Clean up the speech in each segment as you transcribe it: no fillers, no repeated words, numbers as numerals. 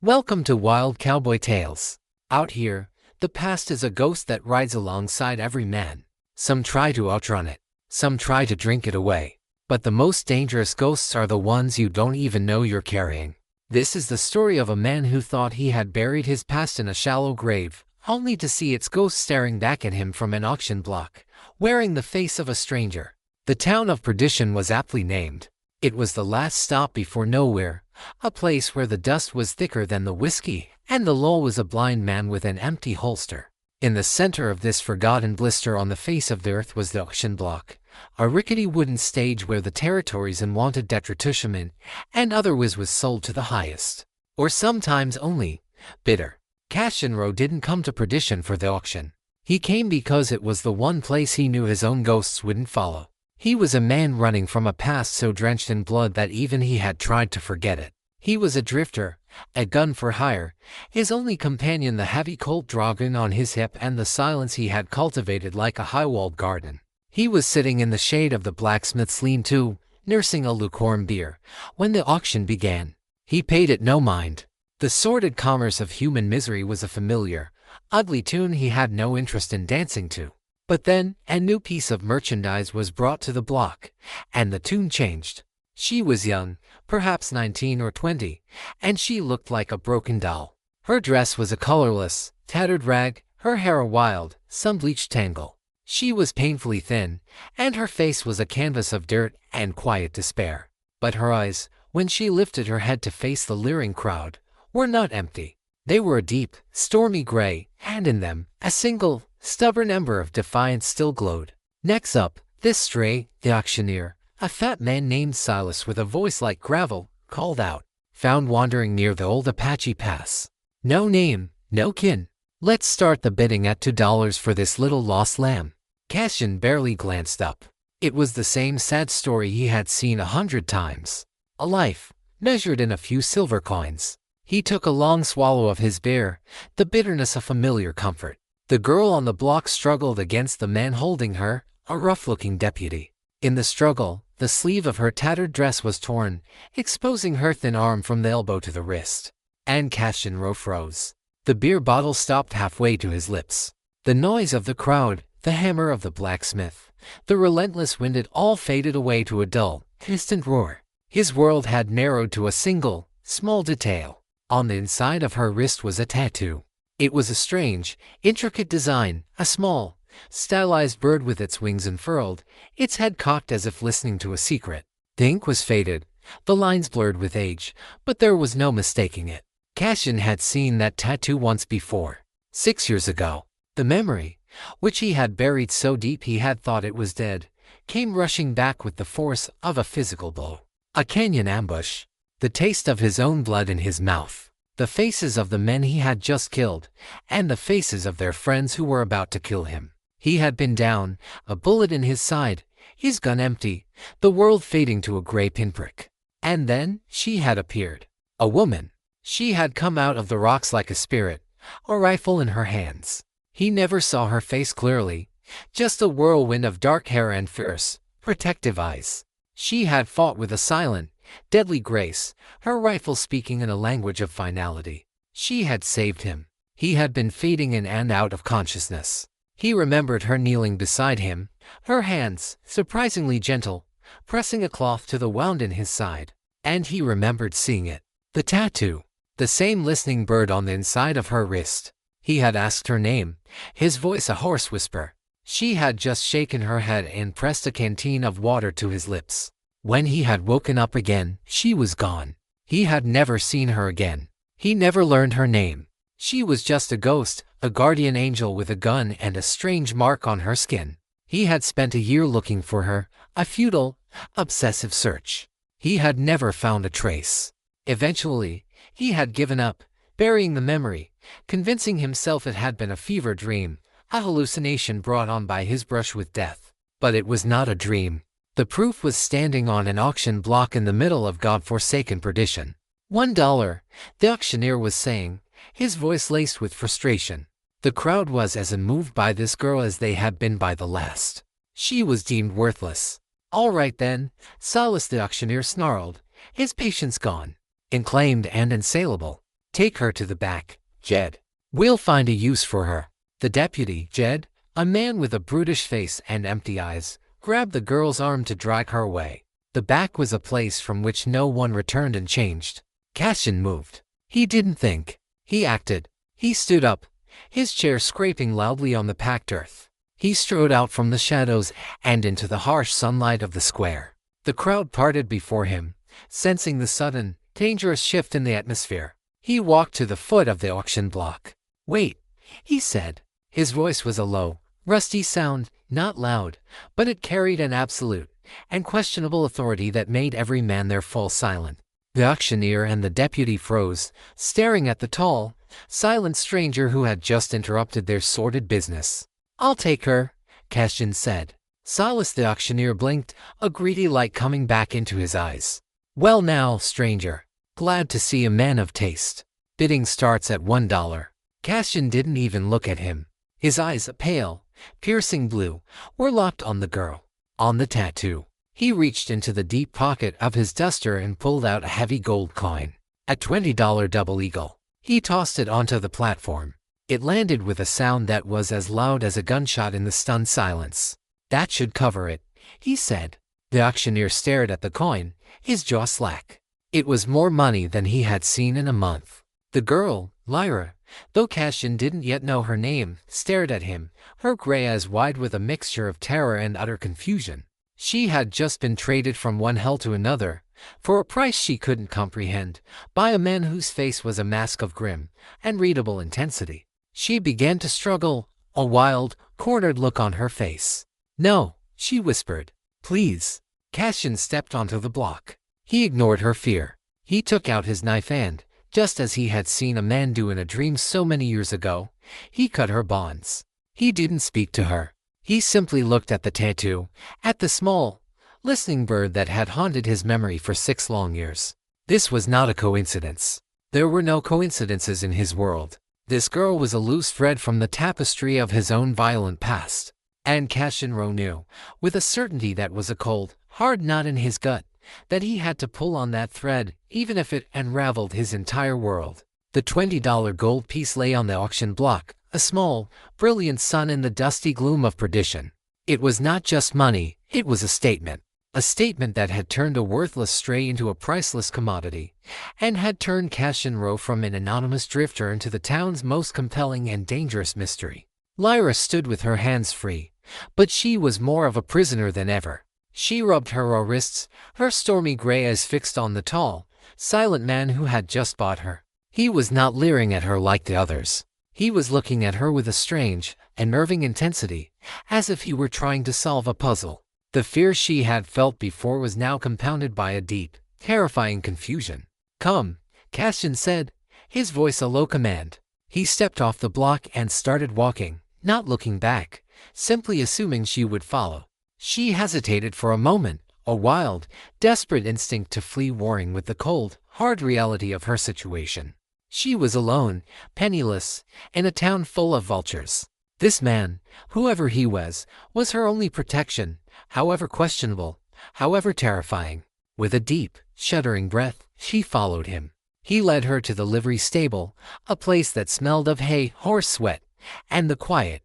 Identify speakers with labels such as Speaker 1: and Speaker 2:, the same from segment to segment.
Speaker 1: Welcome to Wild Cowboy Tales. Out here, the past is a ghost that rides alongside every man. Some try to outrun it, some try to drink it away. But the most dangerous ghosts are the ones you don't even know you're carrying. This is the story of a man who thought he had buried his past in a shallow grave, only to see its ghost staring back at him from an auction block, wearing the face of a stranger. The town of Perdition was aptly named. It was the last stop before nowhere, a place where the dust was thicker than the whiskey, and the lull was a blind man with an empty holster. In the center of this forgotten blister on the face of the earth was the auction block, a rickety wooden stage where the territories and wanted detritushmen and other whiz was sold to the highest, or sometimes only, bidder. Cashinro didn't come to Perdition for the auction. He came because it was the one place he knew his own ghosts wouldn't follow. He was a man running from a past so drenched in blood that even he had tried to forget it. He was a drifter, a gun for hire, his only companion the heavy Colt dragon on his hip and the silence he had cultivated like a high-walled garden. He was sitting in the shade of the blacksmith's lean-to, nursing a lukewarm beer, when the auction began. He paid it no mind. The sordid commerce of human misery was a familiar, ugly tune he had no interest in dancing to. But then, a new piece of merchandise was brought to the block, and the tune changed. She was young, perhaps 19 or 20, and she looked like a broken doll. Her dress was a colorless, tattered rag, her hair a wild, sun-bleached tangle. She was painfully thin, and her face was a canvas of dirt and quiet despair. But her eyes, when she lifted her head to face the leering crowd, were not empty. They were a deep, stormy gray, and in them, a single, stubborn ember of defiance still glowed. Next up, this stray, the auctioneer, a fat man named Silas with a voice like gravel, called out, "Found wandering near the old Apache Pass. No name, no kin. Let's start the bidding at $2 for this little lost lamb." Cashin barely glanced up. It was the same sad story he had seen 100 times. A life, measured in a few silver coins. He took a long swallow of his beer, the bitterness a familiar comfort. The girl on the block struggled against the man holding her, a rough-looking deputy. In the struggle, the sleeve of her tattered dress was torn, exposing her thin arm from the elbow to the wrist. And Cashinro froze. The beer bottle stopped halfway to his lips. The noise of the crowd, the hammer of the blacksmith, the relentless wind, it all faded away to a dull, distant roar. His world had narrowed to a single, small detail. On the inside of her wrist was a tattoo. It was a strange, intricate design, a small, stylized bird with its wings unfurled, its head cocked as if listening to a secret. The ink was faded, the lines blurred with age, but there was no mistaking it. Cashin had seen that tattoo once before. 6 years ago. The memory, which he had buried so deep he had thought it was dead, came rushing back with the force of a physical blow. A canyon ambush. The taste of his own blood in his mouth. The faces of the men he had just killed, and the faces of their friends who were about to kill him. He had been down, a bullet in his side, his gun empty, the world fading to a gray pinprick. And then, she had appeared. A woman. She had come out of the rocks like a spirit, a rifle in her hands. He never saw her face clearly, just a whirlwind of dark hair and fierce, protective eyes. She had fought with a silent, deadly grace, her rifle speaking in a language of finality. She had saved him. He had been fading in and out of consciousness. He remembered her kneeling beside him, her hands, surprisingly gentle, pressing a cloth to the wound in his side. And he remembered seeing it. The tattoo. The same listening bird on the inside of her wrist. He had asked her name, his voice a hoarse whisper. She had just shaken her head and pressed a canteen of water to his lips. When he had woken up again, she was gone. He had never seen her again. He never learned her name. She was just a ghost, a guardian angel with a gun and a strange mark on her skin. He had spent a year looking for her, a futile, obsessive search. He had never found a trace. Eventually, he had given up, burying the memory, convincing himself it had been a fever dream, a hallucination brought on by his brush with death. But it was not a dream. The proof was standing on an auction block in the middle of God-forsaken Perdition. $1, the auctioneer was saying, his voice laced with frustration. The crowd was as unmoved by this girl as they had been by the last. She was deemed worthless. All right then, Silas the auctioneer snarled, his patience gone. Inclaimed and unsaleable. Take her to the back, Jed. We'll find a use for her. The deputy, Jed, a man with a brutish face and empty eyes, grabbed the girl's arm to drag her away. The back was a place from which no one returned unchanged. Cassian moved. He didn't think. He acted. He stood up, his chair scraping loudly on the packed earth. He strode out from the shadows and into the harsh sunlight of the square. The crowd parted before him, sensing the sudden, dangerous shift in the atmosphere. He walked to the foot of the auction block. "Wait," he said. His voice was a low, rusty sound, not loud, but it carried an absolute and questionable authority that made every man there fall silent. The auctioneer and the deputy froze, staring at the tall, silent stranger who had just interrupted their sordid business. "I'll take her," Cassian said. Silas the auctioneer blinked, a greedy light coming back into his eyes. "Well now, stranger. Glad to see a man of taste. Bidding starts at $1. Cassian didn't even look at him. His eyes, a pale, piercing blue, were locked on the girl, on the tattoo. He reached into the deep pocket of his duster and pulled out a heavy gold coin. A $20 double eagle. He tossed it onto the platform. It landed with a sound that was as loud as a gunshot in the stunned silence. "That should cover it," he said. The auctioneer stared at the coin, his jaw slack. It was more money than he had seen in a month. The girl, Lyra, though Cassian didn't yet know her name, stared at him, her gray eyes wide with a mixture of terror and utter confusion. She had just been traded from one hell to another, for a price she couldn't comprehend, by a man whose face was a mask of grim, unreadable intensity. She began to struggle, a wild, cornered look on her face. "No," she whispered. "Please." Cassian stepped onto the block. He ignored her fear. He took out his knife and, just as he had seen a man do in a dream so many years ago, he cut her bonds. He didn't speak to her. He simply looked at the tattoo, at the small, listening bird that had haunted his memory for 6 long years. This was not a coincidence. There were no coincidences in his world. This girl was a loose thread from the tapestry of his own violent past. And Cassian Rowe knew, with a certainty that was a cold, hard knot in his gut, that he had to pull on that thread, even if it unraveled his entire world. The $20 gold piece lay on the auction block, a small, brilliant sun in the dusty gloom of perdition. It was not just money, it was a statement. A statement that had turned a worthless stray into a priceless commodity, and had turned Cassian Rowe from an anonymous drifter into the town's most compelling and dangerous mystery. Lyra stood with her hands free, but she was more of a prisoner than ever. She rubbed her raw wrists, her stormy gray eyes fixed on the tall, silent man who had just bought her. He was not leering at her like the others. He was looking at her with a strange, unnerving intensity, as if he were trying to solve a puzzle. The fear she had felt before was now compounded by a deep, terrifying confusion. "Come," Cassian said, his voice a low command. He stepped off the block and started walking, not looking back, simply assuming she would follow. She hesitated for a moment, a wild, desperate instinct to flee warring with the cold, hard reality of her situation. She was alone, penniless, in a town full of vultures. This man, whoever he was her only protection, however questionable, however terrifying. With a deep, shuddering breath, she followed him. He led her to the livery stable, a place that smelled of hay, horse sweat, and the quiet,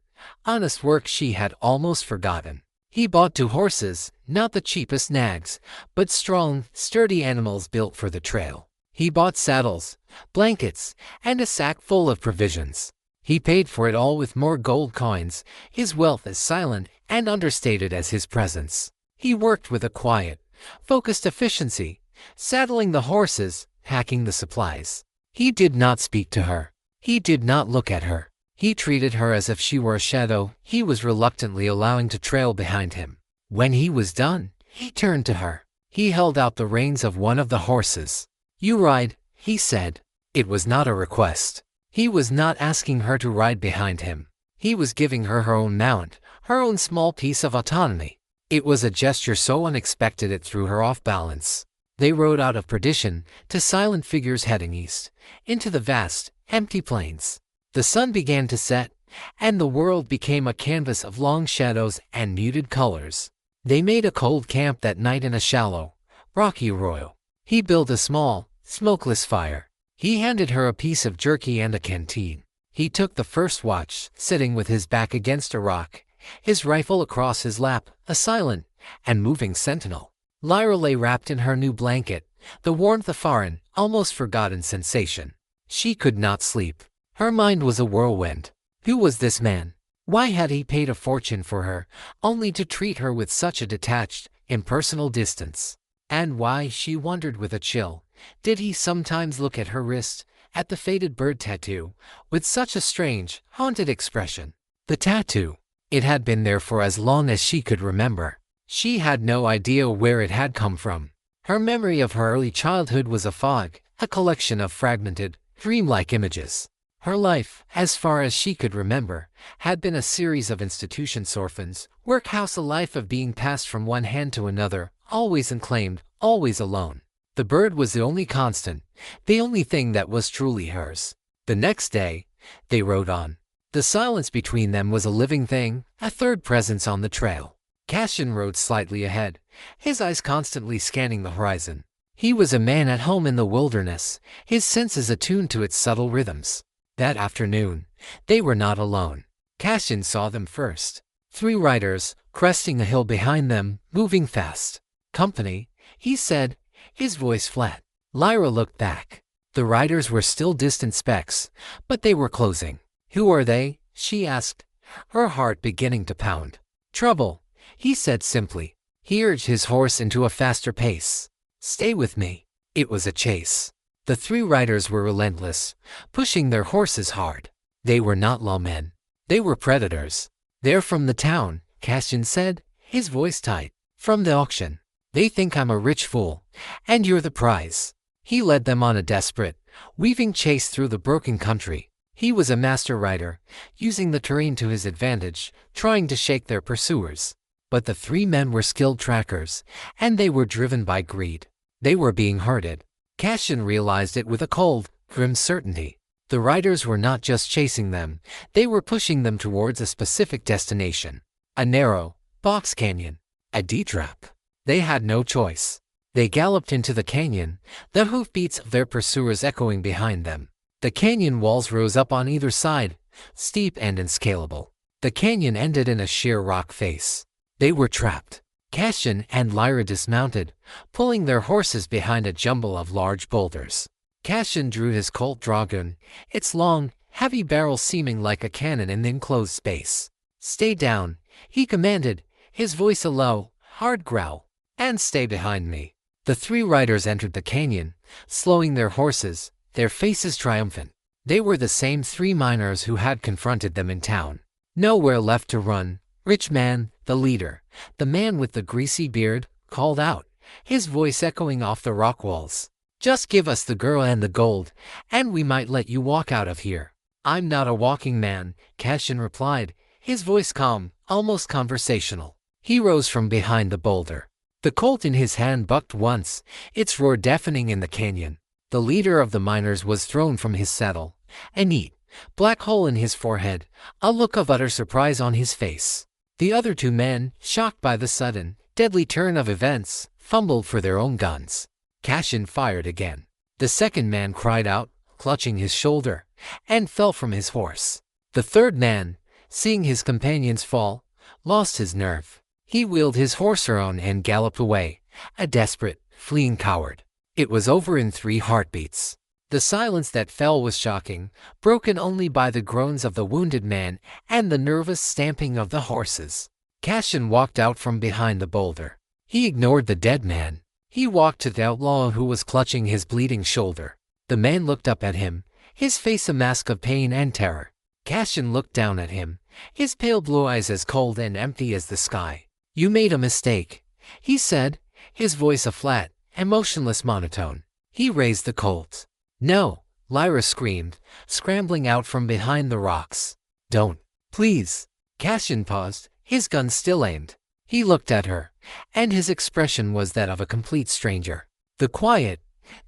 Speaker 1: honest work she had almost forgotten. He bought 2 horses, not the cheapest nags, but strong, sturdy animals built for the trail. He bought saddles, blankets, and a sack full of provisions. He paid for it all with more gold coins, his wealth as silent and understated as his presence. He worked with a quiet, focused efficiency, saddling the horses, packing the supplies. He did not speak to her. He did not look at her. He treated her as if she were a shadow he was reluctantly allowing to trail behind him. When he was done, he turned to her. He held out the reins of one of the horses. "You ride," he said. It was not a request. He was not asking her to ride behind him. He was giving her her own mount, her own small piece of autonomy. It was a gesture so unexpected it threw her off balance. They rode out of perdition, to silent figures heading east, into the vast, empty plains. The sun began to set, and the world became a canvas of long shadows and muted colors. They made a cold camp that night in a shallow, rocky arroyo. He built a small, smokeless fire. He handed her a piece of jerky and a canteen. He took the first watch, sitting with his back against a rock, his rifle across his lap, a silent and moving sentinel. Lyra lay wrapped in her new blanket, the warmth a foreign, almost forgotten sensation. She could not sleep. Her mind was a whirlwind. Who was this man? Why had he paid a fortune for her, only to treat her with such a detached, impersonal distance? And why, she wondered with a chill, did he sometimes look at her wrist, at the faded bird tattoo, with such a strange, haunted expression? The tattoo. It had been there for as long as she could remember. She had no idea where it had come from. Her memory of her early childhood was a fog, a collection of fragmented, dreamlike images. Her life, as far as she could remember, had been a series of institution orphans, workhouse, a life of being passed from one hand to another, always unclaimed, always alone. The bird was the only constant, the only thing that was truly hers. The next day, they rode on. The silence between them was a living thing, a third presence on the trail. Cassian rode slightly ahead, his eyes constantly scanning the horizon. He was a man at home in the wilderness, his senses attuned to its subtle rhythms. That afternoon, they were not alone. Cassian saw them first. 3 riders, cresting a hill behind them, moving fast. "Company," he said, his voice flat. Lyra looked back. The riders were still distant specks, but they were closing. "Who are they?" she asked, her heart beginning to pound. "Trouble," he said simply. He urged his horse into a faster pace. "Stay with me." It was a chase. The 3 riders were relentless, pushing their horses hard. They were not lawmen. They were predators. "They're from the town," Cassian said, his voice tight. "From the auction. They think I'm a rich fool, and you're the prize." He led them on a desperate, weaving chase through the broken country. He was a master rider, using the terrain to his advantage, trying to shake their pursuers. But the 3 men were skilled trackers, and they were driven by greed. They were being herded. Cassian realized it with a cold, grim certainty. The riders were not just chasing them, they were pushing them towards a specific destination. A narrow, box canyon. A D-trap. They had no choice. They galloped into the canyon, the hoofbeats of their pursuers echoing behind them. The canyon walls rose up on either side, steep and unscalable. The canyon ended in a sheer rock face. They were trapped. Cassian and Lyra dismounted, pulling their horses behind a jumble of large boulders. Cassian drew his Colt dragoon, its long, heavy barrel seeming like a cannon in the enclosed space. "Stay down," he commanded, his voice a low, hard growl, "and stay behind me." The 3 riders entered the canyon, slowing their horses, their faces triumphant. They were the same 3 miners who had confronted them in town. Nowhere left to run. Rich man, the leader, the man with the greasy beard, called out, his voice echoing off the rock walls. "Just give us the girl and the gold, and we might let you walk out of here." "I'm not a walking man," Cassian replied, his voice calm, almost conversational. He rose from behind the boulder. The Colt in his hand bucked once, its roar deafening in the canyon. The leader of the miners was thrown from his saddle, a neat, black hole in his forehead, a look of utter surprise on his face. The other 2 men, shocked by the sudden, deadly turn of events, fumbled for their own guns. Cassian fired again. The second man cried out, clutching his shoulder, and fell from his horse. The third man, seeing his companions fall, lost his nerve. He wheeled his horse around and galloped away, a desperate, fleeing coward. It was over in 3 heartbeats. The silence that fell was shocking, broken only by the groans of the wounded man and the nervous stamping of the horses. Cassian walked out from behind the boulder. He ignored the dead man. He walked to the outlaw who was clutching his bleeding shoulder. The man looked up at him, his face a mask of pain and terror. Cassian looked down at him, his pale blue eyes as cold and empty as the sky. "You made a mistake," he said, his voice a flat, emotionless monotone. He raised the Colt. "No," Lyra screamed, scrambling out from behind the rocks. "Don't. Please." Cassian paused, his gun still aimed. He looked at her, and his expression was that of a complete stranger. The quiet,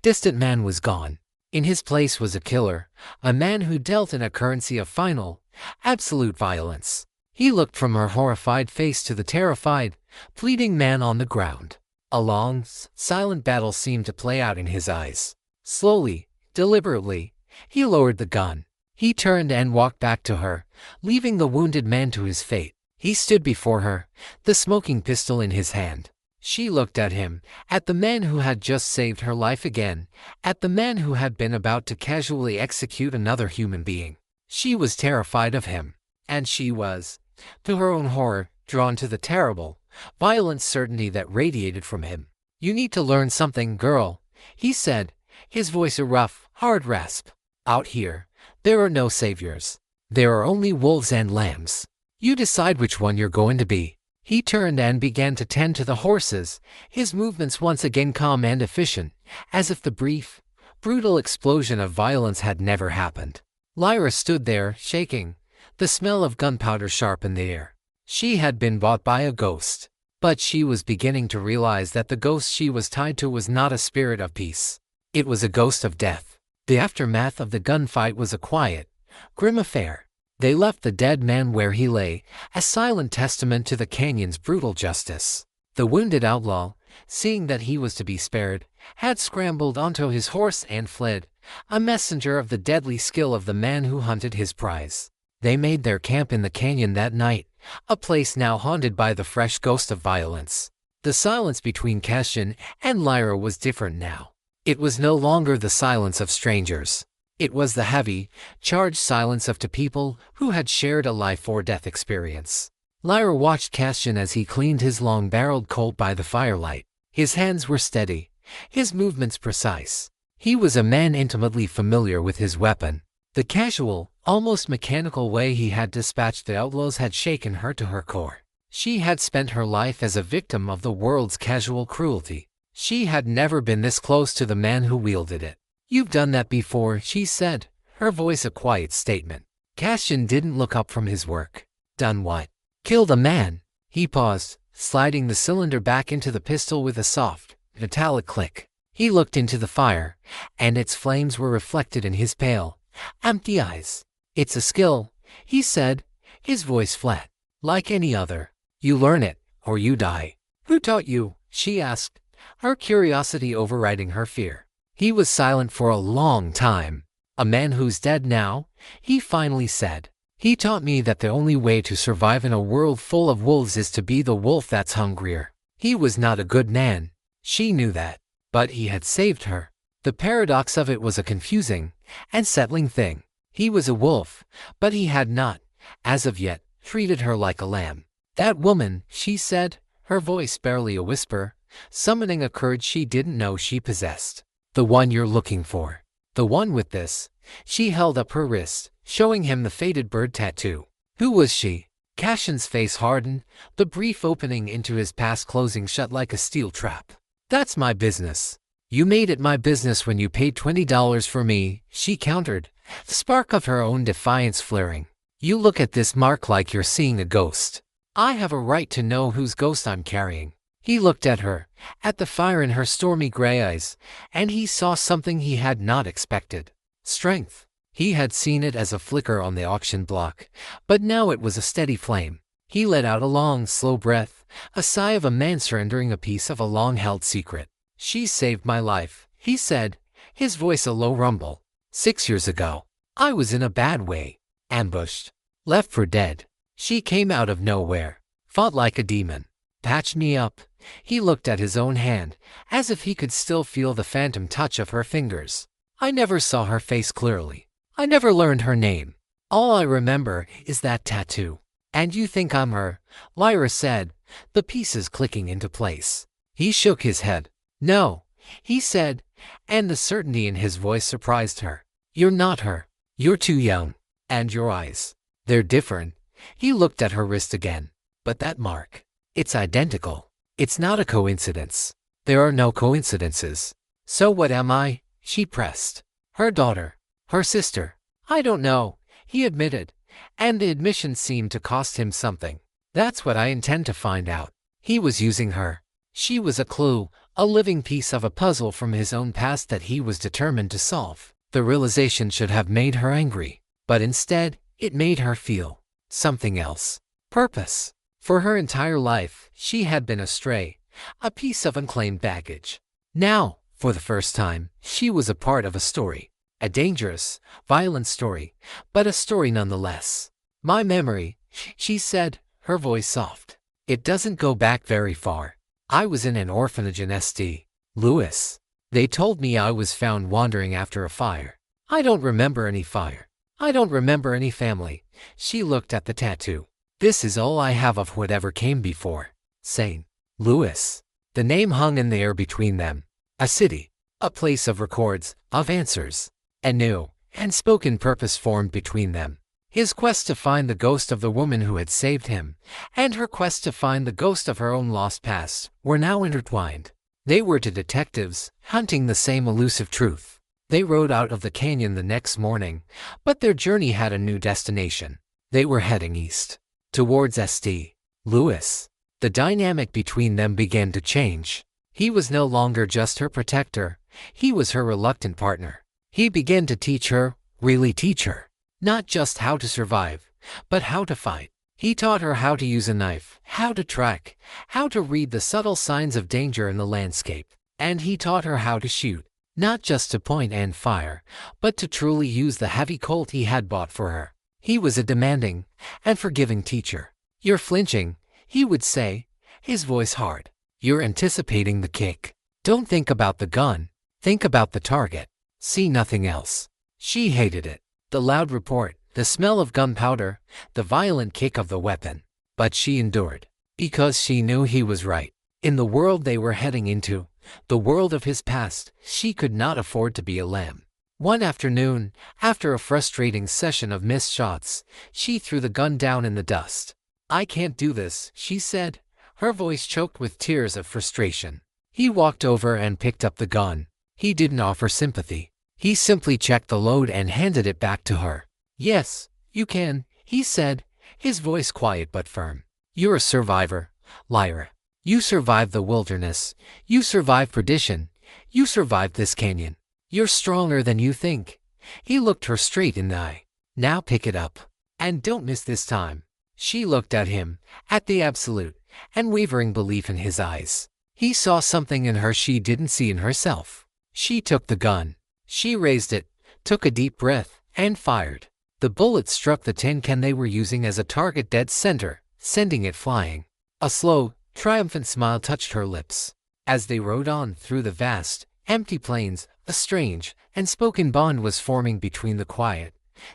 Speaker 1: distant man was gone. In his place was a killer, a man who dealt in a currency of final, absolute violence. He looked from her horrified face to the terrified, pleading man on the ground. A long, silent battle seemed to play out in his eyes. Slowly, Deliberately, he lowered the gun. He turned and walked back to her, leaving the wounded man to his fate. He stood before her, the smoking pistol in his hand. She looked at him, at the man who had just saved her life again, at the man who had been about to casually execute another human being. She was terrified of him, and she was, to her own horror, drawn to the terrible, violent certainty that radiated from him. "You need to learn something, girl," he said, his voice a rough, hard rasp. "Out here, there are no saviors. There are only wolves and lambs. You decide which one you're going to be." He turned and began to tend to the horses, his movements once again calm and efficient, as if the brief, brutal explosion of violence had never happened. Lyra stood there, shaking, the smell of gunpowder sharp in the air. She had been bought by a ghost, but she was beginning to realize that the ghost she was tied to was not a spirit of peace. It was a ghost of death. The aftermath of the gunfight was a quiet, grim affair. They left the dead man where he lay, a silent testament to the canyon's brutal justice. The wounded outlaw, seeing that he was to be spared, had scrambled onto his horse and fled, a messenger of the deadly skill of the man who hunted his prize. They made their camp in the canyon that night, a place now haunted by the fresh ghost of violence. The silence between Cassian and Lyra was different now. It was no longer the silence of strangers. It was the heavy, charged silence of two people who had shared a life-or-death experience. Lyra watched Cassian as he cleaned his long-barreled Colt by the firelight. His hands were steady, his movements precise. He was a man intimately familiar with his weapon. The casual, almost mechanical way he had dispatched the outlaws had shaken her to her core. She had spent her life as a victim of the world's casual cruelty. She had never been this close to the man who wielded it. "You've done that before," she said, her voice a quiet statement. Cassian didn't look up from his work. "Done what?" "Killed a man." He paused, sliding the cylinder back into the pistol with a soft, metallic click. He looked into the fire, and its flames were reflected in his pale, empty eyes. "It's a skill," he said, his voice flat. "Like any other. You learn it, or you die." "Who taught you?" she asked, her curiosity overriding her fear. He was silent for a long time. "A man who's dead now," he finally said. "He taught me that the only way to survive in a world full of wolves is to be the wolf that's hungrier." He was not a good man. She knew that. But he had saved her. The paradox of it was a confusing and settling thing. He was a wolf, but he had not, as of yet, treated her like a lamb. "That woman," she said, her voice barely a whisper, summoning a courage she didn't know she possessed. "The one you're looking for. The one with this." She held up her wrist, showing him the faded bird tattoo. "Who was she?" Cassian's face hardened, the brief opening into his past closing shut like a steel trap. "That's my business." "You made it my business when you paid $20 for me," she countered, the spark of her own defiance flaring. "You look at this mark like you're seeing a ghost. I have a right to know whose ghost I'm carrying." He looked at her, at the fire in her stormy gray eyes, and he saw something he had not expected. Strength. He had seen it as a flicker on the auction block, but now it was a steady flame. He let out a long, slow breath, a sigh of a man surrendering a piece of a long-held secret. "She saved my life," he said, his voice a low rumble. 6 years ago, I was in a bad way. Ambushed. Left for dead. She came out of nowhere. Fought like a demon. Patched me up." He looked at his own hand, as if he could still feel the phantom touch of her fingers. "I never saw her face clearly. I never learned her name. All I remember is that tattoo." "And you think I'm her?" Lyra said, the pieces clicking into place. He shook his head. "No," he said, and the certainty in his voice surprised her. "You're not her. You're too young. And your eyes. They're different." He looked at her wrist again. "But that mark. It's identical. It's not a coincidence. There are no coincidences." "So what am I?" she pressed. "Her daughter. Her sister." "I don't know," he admitted, and the admission seemed to cost him something. "That's what I intend to find out." He was using her. She was a clue, a living piece of a puzzle from his own past that he was determined to solve. The realization should have made her angry, but instead, it made her feel something else. Purpose. For her entire life, she had been a stray, a piece of unclaimed baggage. Now, for the first time, she was a part of a story. A dangerous, violent story, but a story nonetheless. My memory, she said, her voice soft. It doesn't go back very far. I was in an orphanage in St. Louis. They told me I was found wandering after a fire. I don't remember any fire. I don't remember any family. She looked at the tattoo. This is all I have of whatever came before. St. Louis. The name hung in the air between them. A city. A place of records, of answers. A new and spoken purpose formed between them. His quest to find the ghost of the woman who had saved him, and her quest to find the ghost of her own lost past, were now intertwined. They were two detectives, hunting the same elusive truth. They rode out of the canyon the next morning, but their journey had a new destination. They were heading east, towards St. Louis. The dynamic between them began to change. He was no longer just her protector, he was her reluctant partner. He began to teach her, really teach her. Not just how to survive, but how to fight. He taught her how to use a knife, how to track, how to read the subtle signs of danger in the landscape. And he taught her how to shoot, not just to point and fire, but to truly use the heavy Colt he had bought for her. He was a demanding and forgiving teacher. You're flinching, he would say, his voice hard. You're anticipating the kick. Don't think about the gun, think about the target. See nothing else. She hated it. The loud report, the smell of gunpowder, the violent kick of the weapon. But she endured, because she knew he was right. In the world they were heading into, the world of his past, she could not afford to be a lamb. One afternoon, after a frustrating session of missed shots, she threw the gun down in the dust. I can't do this, she said, her voice choked with tears of frustration. He walked over and picked up the gun. He didn't offer sympathy. He simply checked the load and handed it back to her. Yes, you can, he said, his voice quiet but firm. You're a survivor, Lyra. You survived the wilderness. You survived perdition. You survived this canyon. You're stronger than you think. He looked her straight in the eye. Now pick it up. And don't miss this time. She looked at him, at the absolute and wavering belief in his eyes. He saw something in her she didn't see in herself. She took the gun. She raised it, took a deep breath, and fired. The bullet struck the tin can they were using as a target dead center, sending it flying. A slow, triumphant smile touched her lips. As they rode on through the vast, empty plains, a strange, unspoken bond was forming between the quiet,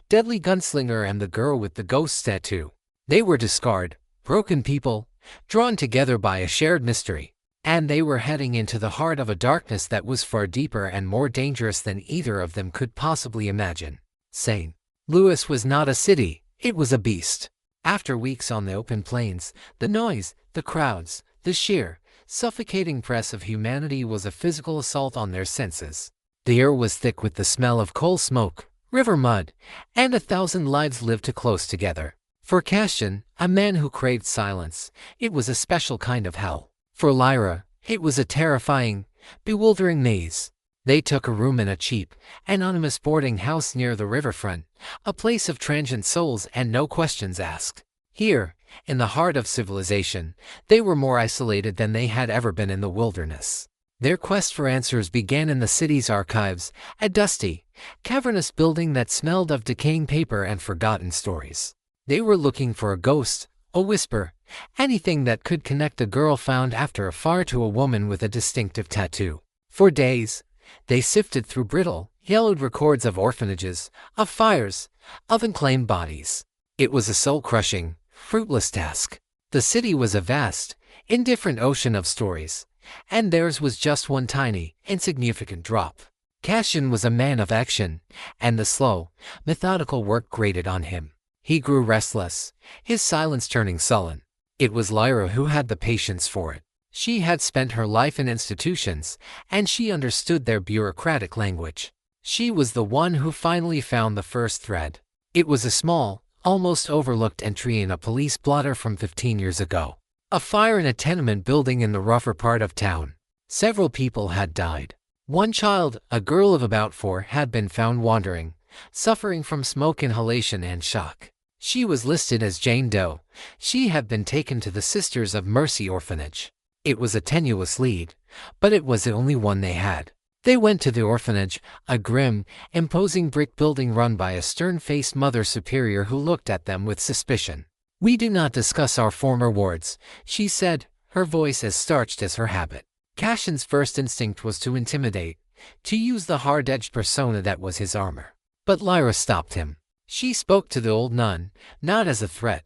Speaker 1: deadly gunslinger and the girl with the ghost tattoo. They were discarded, broken people, drawn together by a shared mystery. And they were heading into the heart of a darkness that was far deeper and more dangerous than either of them could possibly imagine. St. Louis was not a city, it was a beast. After weeks on the open plains, the noise, the crowds, the sheer, suffocating press of humanity was a physical assault on their senses. The air was thick with the smell of coal smoke, river mud, and 1,000 lives lived too close together. For Cassian, a man who craved silence, it was a special kind of hell. For Lyra, it was a terrifying, bewildering maze. They took a room in a cheap, anonymous boarding house near the riverfront, a place of transient souls and no questions asked. Here, in the heart of civilization, they were more isolated than they had ever been in the wilderness. Their quest for answers began in the city's archives, a dusty, cavernous building that smelled of decaying paper and forgotten stories. They were looking for a ghost, a whisper, anything that could connect a girl found after a fire to a woman with a distinctive tattoo. For days, they sifted through brittle, yellowed records of orphanages, of fires, of unclaimed bodies. It was a soul-crushing, fruitless task. The city was a vast, indifferent ocean of stories, and theirs was just one tiny, insignificant drop. Cassian was a man of action, and the slow, methodical work grated on him. He grew restless, his silence turning sullen. It was Lyra who had the patience for it. She had spent her life in institutions, and she understood their bureaucratic language. She was the one who finally found the first thread. It was a small, almost overlooked entry in a police blotter from 15 years ago. A fire in a tenement building in the rougher part of town. Several people had died. One child, a girl of about 4, had been found wandering, suffering from smoke inhalation and shock. She was listed as Jane Doe. She had been taken to the Sisters of Mercy orphanage. It was a tenuous lead, but it was the only one they had. They went to the orphanage, a grim, imposing brick building run by a stern-faced mother superior who looked at them with suspicion. "We do not discuss our former wards," she said, her voice as starched as her habit. Cassian's first instinct was to intimidate, to use the hard-edged persona that was his armor. But Lyra stopped him. She spoke to the old nun, not as a threat,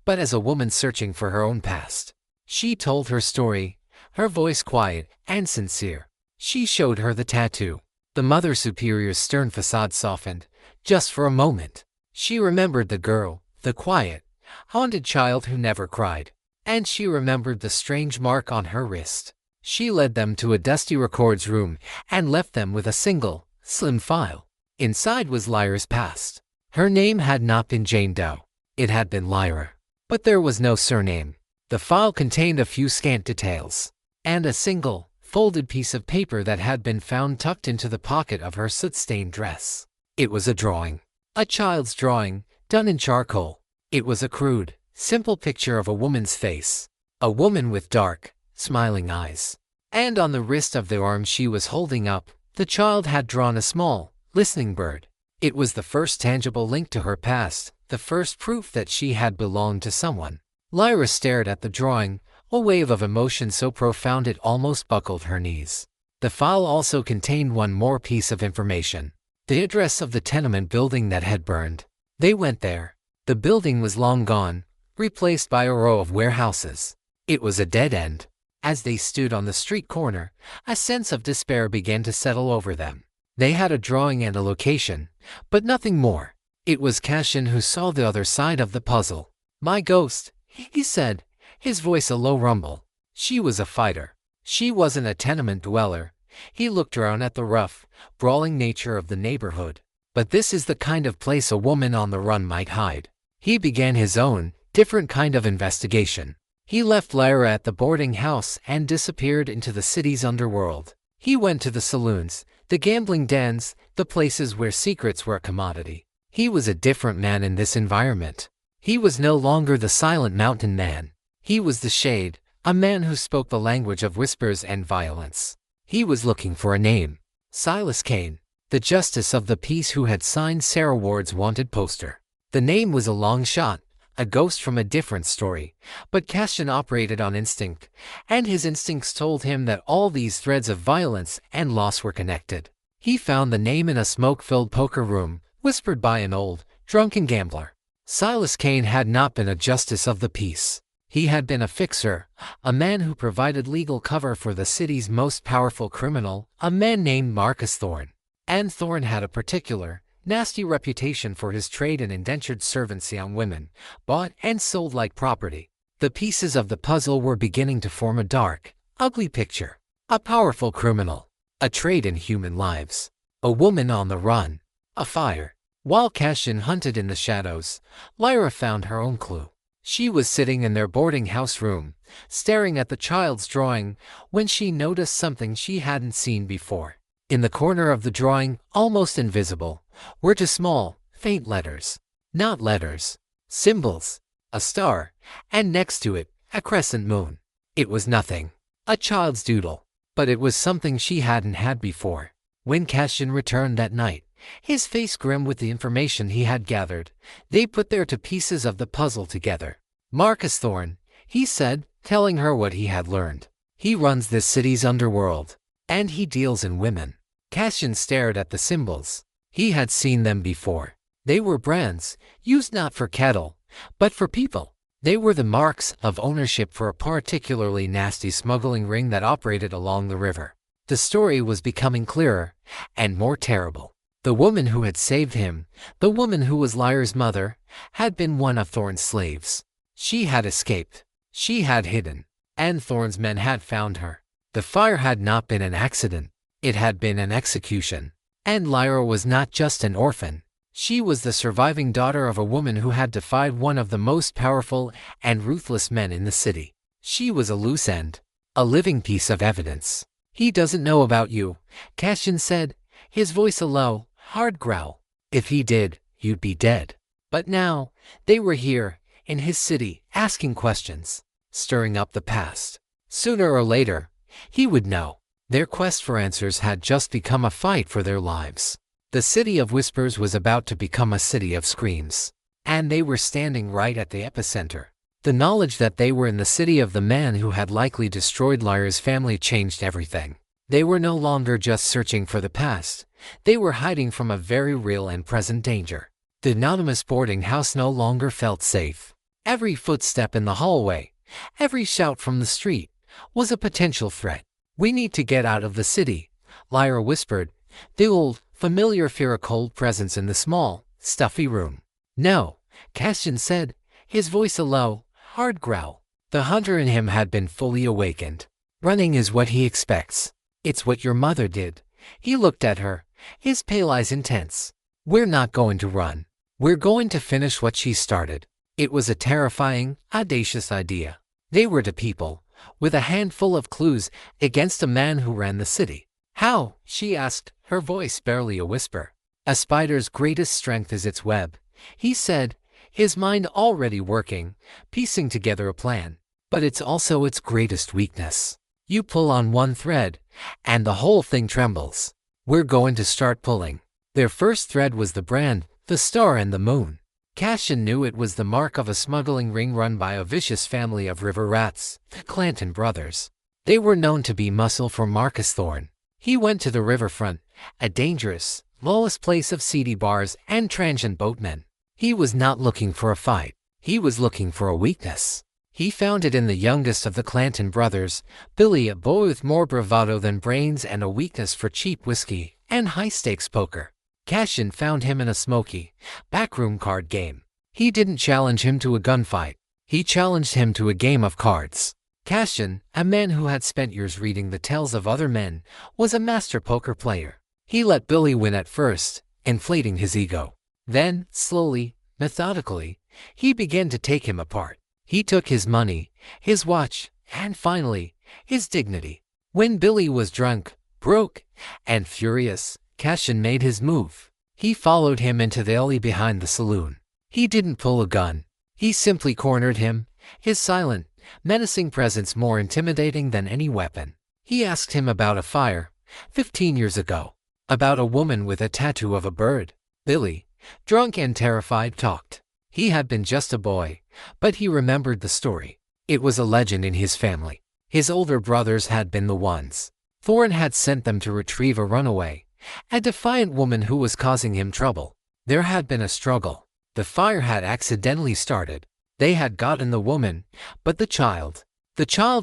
Speaker 1: but as a woman searching for her own past. She told her story, her voice quiet and sincere. She showed her the tattoo. The Mother Superior's stern facade softened, just for a moment. She remembered the girl, the quiet, haunted child who never cried. And she remembered the strange mark on her wrist. She led them to a dusty records room and left them with a single, slim file. Inside was Lyra's past. Her name had not been Jane Doe. It had been Lyra. But there was no surname. The file contained a few scant details, and a single, folded piece of paper that had been found tucked into the pocket of her soot-stained dress. It was a drawing. A child's drawing, done in charcoal. It was a crude, simple picture of a woman's face. A woman with dark, smiling eyes. And on the wrist of the arm she was holding up, the child had drawn a small, listening bird. It was the first tangible link to her past, the first proof that she had belonged to someone. Lyra stared at the drawing, a wave of emotion so profound it almost buckled her knees. The file also contained one more piece of information. The address of the tenement building that had burned. They went there. The building was long gone, replaced by a row of warehouses. It was a dead end. As they stood on the street corner, a sense of despair began to settle over them. They had a drawing and a location, but nothing more. It was Cassian who saw the other side of the puzzle. "My ghost," he said, his voice a low rumble. She was a fighter. She wasn't a tenement dweller. He looked around at the rough, brawling nature of the neighborhood. But this is the kind of place a woman on the run might hide. He began his own, different kind of investigation. He left Lyra at the boarding house and disappeared into the city's underworld. He went to the saloons, the gambling dens, the places where secrets were a commodity. He was a different man in this environment. He was no longer the silent mountain man. He was the shade, a man who spoke the language of whispers and violence. He was looking for a name. Silas Kane, the justice of the peace who had signed Sarah Ward's wanted poster. The name was a long shot, a ghost from a different story, but Cassian operated on instinct, and his instincts told him that all these threads of violence and loss were connected. He found the name in a smoke-filled poker room, whispered by an old, drunken gambler. Silas Kane had not been a justice of the peace. He had been a fixer, a man who provided legal cover for the city's most powerful criminal, a man named Marcus Thorne. And Thorne had a particular, nasty reputation for his trade in indentured servancy on women, bought and sold like property. The pieces of the puzzle were beginning to form a dark, ugly picture. A powerful criminal, a trade in human lives, a woman on the run, a fire. While Cassian hunted in the shadows, Lyra found her own clue. She was sitting in their boarding house room, staring at the child's drawing, when she noticed something she hadn't seen before. In the corner of the drawing, almost invisible, were two small, faint letters. Not letters, symbols, a star, and next to it, a crescent moon. It was nothing, a child's doodle, but it was something she hadn't had before. When Cassian returned that night, his face grim with the information he had gathered, they put their two pieces of the puzzle together. "Marcus Thorne," he said, telling her what he had learned. "He runs this city's underworld, and he deals in women." Cassian stared at the symbols. He had seen them before. They were brands, used not for cattle, but for people. They were the marks of ownership for a particularly nasty smuggling ring that operated along the river. The story was becoming clearer, and more terrible. The woman who had saved him, the woman who was Lyra's mother, had been one of Thorne's slaves. She had escaped. She had hidden, and Thorne's men had found her. The fire had not been an accident. It had been an execution. And Lyra was not just an orphan. She was the surviving daughter of a woman who had defied one of the most powerful and ruthless men in the city. She was a loose end, a living piece of evidence. "He doesn't know about you," Cassian said, his voice a low, hard growl. "If he did, you'd be dead." But now, they were here, in his city, asking questions, stirring up the past. Sooner or later, he would know. Their quest for answers had just become a fight for their lives. The city of whispers was about to become a city of screams. And they were standing right at the epicenter. The knowledge that they were in the city of the man who had likely destroyed Lyra's family changed everything. They were no longer just searching for the past. They were hiding from a very real and present danger. The anonymous boarding house no longer felt safe. Every footstep in the hallway, every shout from the street, was a potential threat. "We need to get out of the city," Lyra whispered, the old, familiar fear a cold presence in the small, stuffy room. "No," Cassian said, his voice a low, hard growl. The hunter in him had been fully awakened. "Running is what he expects. It's what your mother did." He looked at her, his pale eyes intense. "We're not going to run. We're going to finish what she started." It was a terrifying, audacious idea. They were the people, with a handful of clues, against a man who ran the city. "How?" she asked, her voice barely a whisper. "A spider's greatest strength is its web," he said, his mind already working, piecing together a plan. "But it's also its greatest weakness. You pull on one thread, and the whole thing trembles. We're going to start pulling." Their first thread was the brand, the star and the moon. Cassian knew it was the mark of a smuggling ring run by a vicious family of river rats, the Clanton brothers. They were known to be muscle for Marcus Thorne. He went to the riverfront, a dangerous, lawless place of seedy bars and transient boatmen. He was not looking for a fight. He was looking for a weakness. He found it in the youngest of the Clanton brothers, Billy, a boy with more bravado than brains and a weakness for cheap whiskey and high-stakes poker. Cassian found him in a smoky, backroom card game. He didn't challenge him to a gunfight. He challenged him to a game of cards. Cassian, a man who had spent years reading the tales of other men, was a master poker player. He let Billy win at first, inflating his ego. Then, slowly, methodically, he began to take him apart. He took his money, his watch, and finally, his dignity. When Billy was drunk, broke, and furious, Cassian made his move. He followed him into the alley behind the saloon. He didn't pull a gun. He simply cornered him, his silent, menacing presence more intimidating than any weapon. He asked him about a fire, 15 years ago. About a woman with a tattoo of a bird. Billy, drunk and terrified, talked. He had been just a boy, but he remembered the story. It was a legend in his family. His older brothers had been the ones. Thorne had sent them to retrieve a runaway, a defiant woman who was causing him trouble. There had been a struggle. The fire had accidentally started. They had gotten the woman, but the child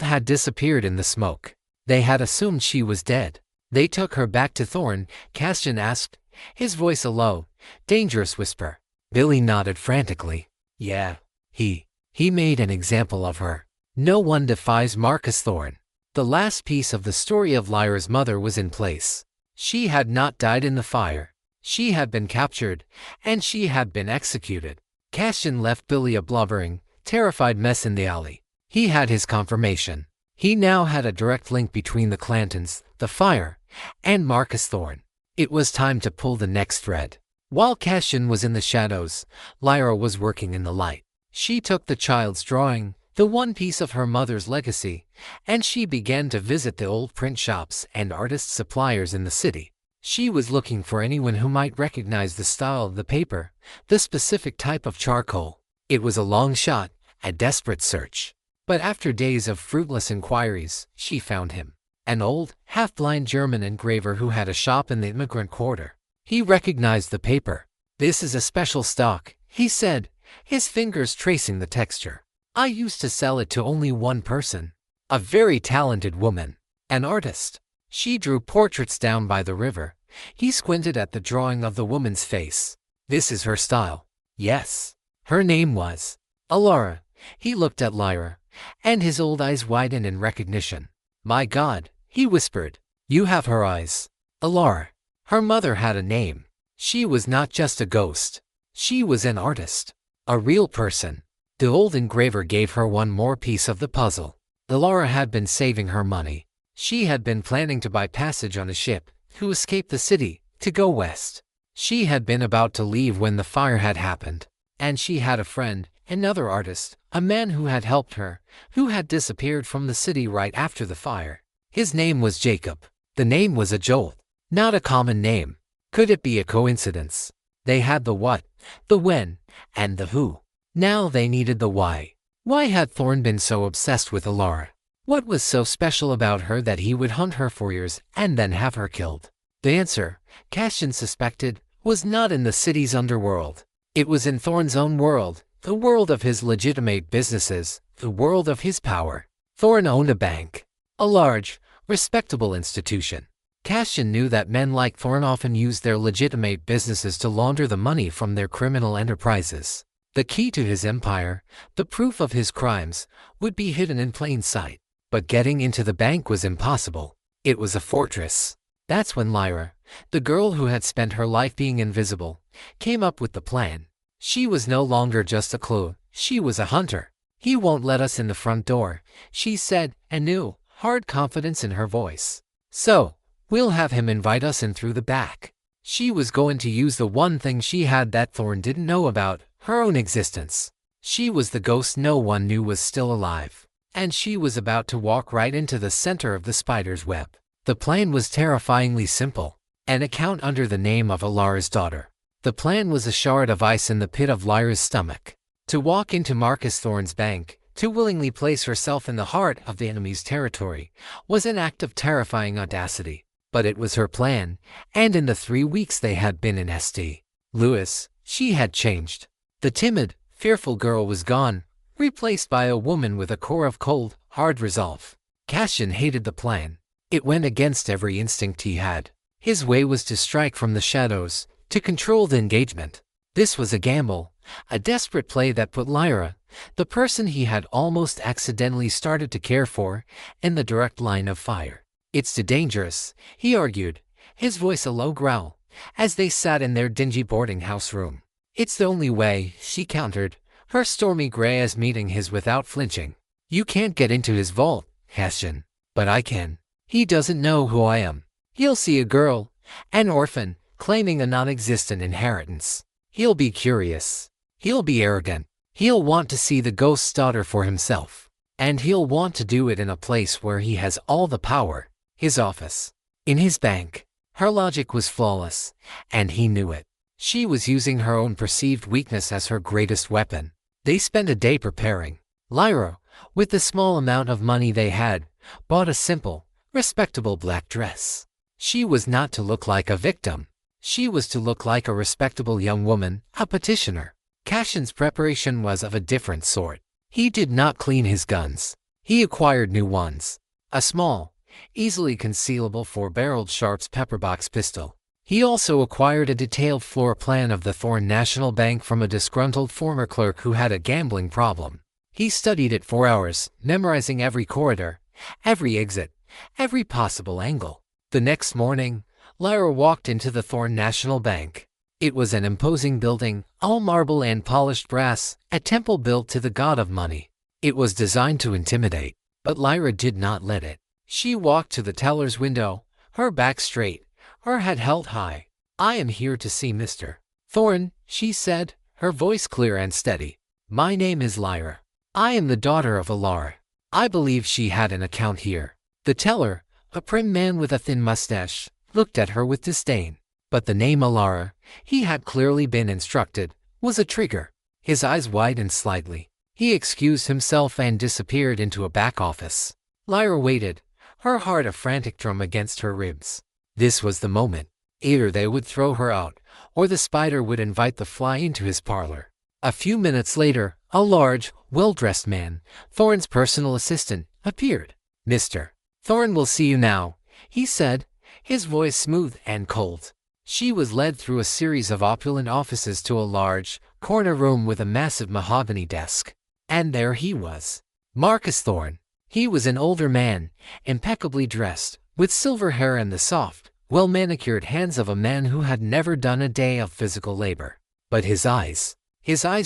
Speaker 1: had disappeared in the smoke. They had assumed she was dead. They took her back to Thorne, Cassian asked, his voice a low, dangerous whisper. Billy nodded frantically. "Yeah, he made an example of her. No one defies Marcus Thorne." The last piece of the story of Lyra's mother was in place. She had not died in the fire. She had been captured, and she had been executed. Cassian left Billy a blubbering, terrified mess in the alley. He had his confirmation. He now had a direct link between the Clantons, the fire, and Marcus Thorne. It was time to pull the next thread. While Cassian was in the shadows, Lyra was working in the light. She took the child's drawing, the one piece of her mother's legacy, and she began to visit the old print shops and artist suppliers in the city. She was looking for anyone who might recognize the style of the paper, the specific type of charcoal. It was a long shot, a desperate search. But after days of fruitless inquiries, she found him. An old, half-blind German engraver who had a shop in the immigrant quarter. He recognized the paper. "This is a special stock," he said, his fingers tracing the texture. "I used to sell it to only one person. A very talented woman. An artist. She drew portraits down by the river." He squinted at the drawing of the woman's face. "This is her style." Yes. Her name was Alara. He looked at Lyra, and his old eyes widened in recognition. "My God," he whispered. "You have her eyes." Alara. Her mother had a name. She was not just a ghost. She was an artist. A real person. The old engraver gave her one more piece of the puzzle. Alara had been saving her money. She had been planning to buy passage on a ship, to escape the city, to go west. She had been about to leave when the fire had happened. And she had a friend, another artist, a man who had helped her, who had disappeared from the city right after the fire. His name was Jacob. The name was a jolt. Not a common name. Could it be a coincidence? They had the what, the when, and the who. Now they needed the why. Why had Thorn been so obsessed with Alara? What was so special about her that he would hunt her for years and then have her killed? The answer, Cassian suspected, was not in the city's underworld. It was in Thorn's own world, the world of his legitimate businesses, the world of his power. Thorn owned a bank. A large, respectable institution. Cassian knew that men like Thorn often used their legitimate businesses to launder the money from their criminal enterprises. The key to his empire, the proof of his crimes, would be hidden in plain sight. But getting into the bank was impossible. It was a fortress. That's when Lyra, the girl who had spent her life being invisible, came up with the plan. She was no longer just a clue, she was a hunter. "He won't let us in the front door," she said, and knew, hard confidence in her voice. "So, we'll have him invite us in through the back." She was going to use the one thing she had that Thorn didn't know about, her own existence. She was the ghost no one knew was still alive. And she was about to walk right into the center of the spider's web. The plan was terrifyingly simple. An account under the name of Alara's daughter. The plan was a shard of ice in the pit of Lyra's stomach. To walk into Marcus Thorn's bank, to willingly place herself in the heart of the enemy's territory, was an act of terrifying audacity. But it was her plan, and in the 3 weeks they had been in St. Louis, she had changed. The timid, fearful girl was gone, replaced by a woman with a core of cold, hard resolve. Cassian hated the plan. It went against every instinct he had. His way was to strike from the shadows, to control the engagement. This was a gamble, a desperate play that put Lyra, the person he had almost accidentally started to care for, in the direct line of fire. "It's too dangerous," he argued, his voice a low growl, as they sat in their dingy boarding house room. "It's the only way," she countered, her stormy gray eyes meeting his without flinching. "You can't get into his vault, Cassian. But I can. He doesn't know who I am. He'll see a girl, an orphan, claiming a non-existent inheritance. He'll be curious. He'll be arrogant. He'll want to see the ghost's daughter for himself. And he'll want to do it in a place where he has all the power, his office, in his bank." Her logic was flawless, and he knew it. She was using her own perceived weakness as her greatest weapon. They spent a day preparing. Lyra, with the small amount of money they had, bought a simple, respectable black dress. She was not to look like a victim. She was to look like a respectable young woman, a petitioner. Cassian's preparation was of a different sort. He did not clean his guns. He acquired new ones. A small, easily concealable 4-barreled Sharps pepperbox pistol. He also acquired a detailed floor plan of the Thorn National Bank from a disgruntled former clerk who had a gambling problem. He studied it for hours, memorizing every corridor, every exit, every possible angle. The next morning, Lyra walked into the Thorn National Bank. It was an imposing building, all marble and polished brass, a temple built to the god of money. It was designed to intimidate, but Lyra did not let it. She walked to the teller's window, her back straight, her head held high. "I am here to see Mr. Thorn," she said, her voice clear and steady. "My name is Lyra. I am the daughter of Alara. I believe she had an account here." The teller, a prim man with a thin mustache, looked at her with disdain. But the name Alara, he had clearly been instructed, was a trigger. His eyes widened slightly. He excused himself and disappeared into a back office. Lyra waited, her heart a frantic drum against her ribs. This was the moment. Either they would throw her out, or the spider would invite the fly into his parlor. A few minutes later, a large, well-dressed man, Thorn's personal assistant, appeared. "Mr. Thorn will see you now," he said, his voice smooth and cold. She was led through a series of opulent offices to a large, corner room with a massive mahogany desk. And there he was. Marcus Thorn. He was an older man, impeccably dressed, with silver hair and the soft, well-manicured hands of a man who had never done a day of physical labor. But his eyes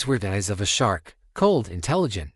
Speaker 1: were the eyes of a shark, cold, intelligent,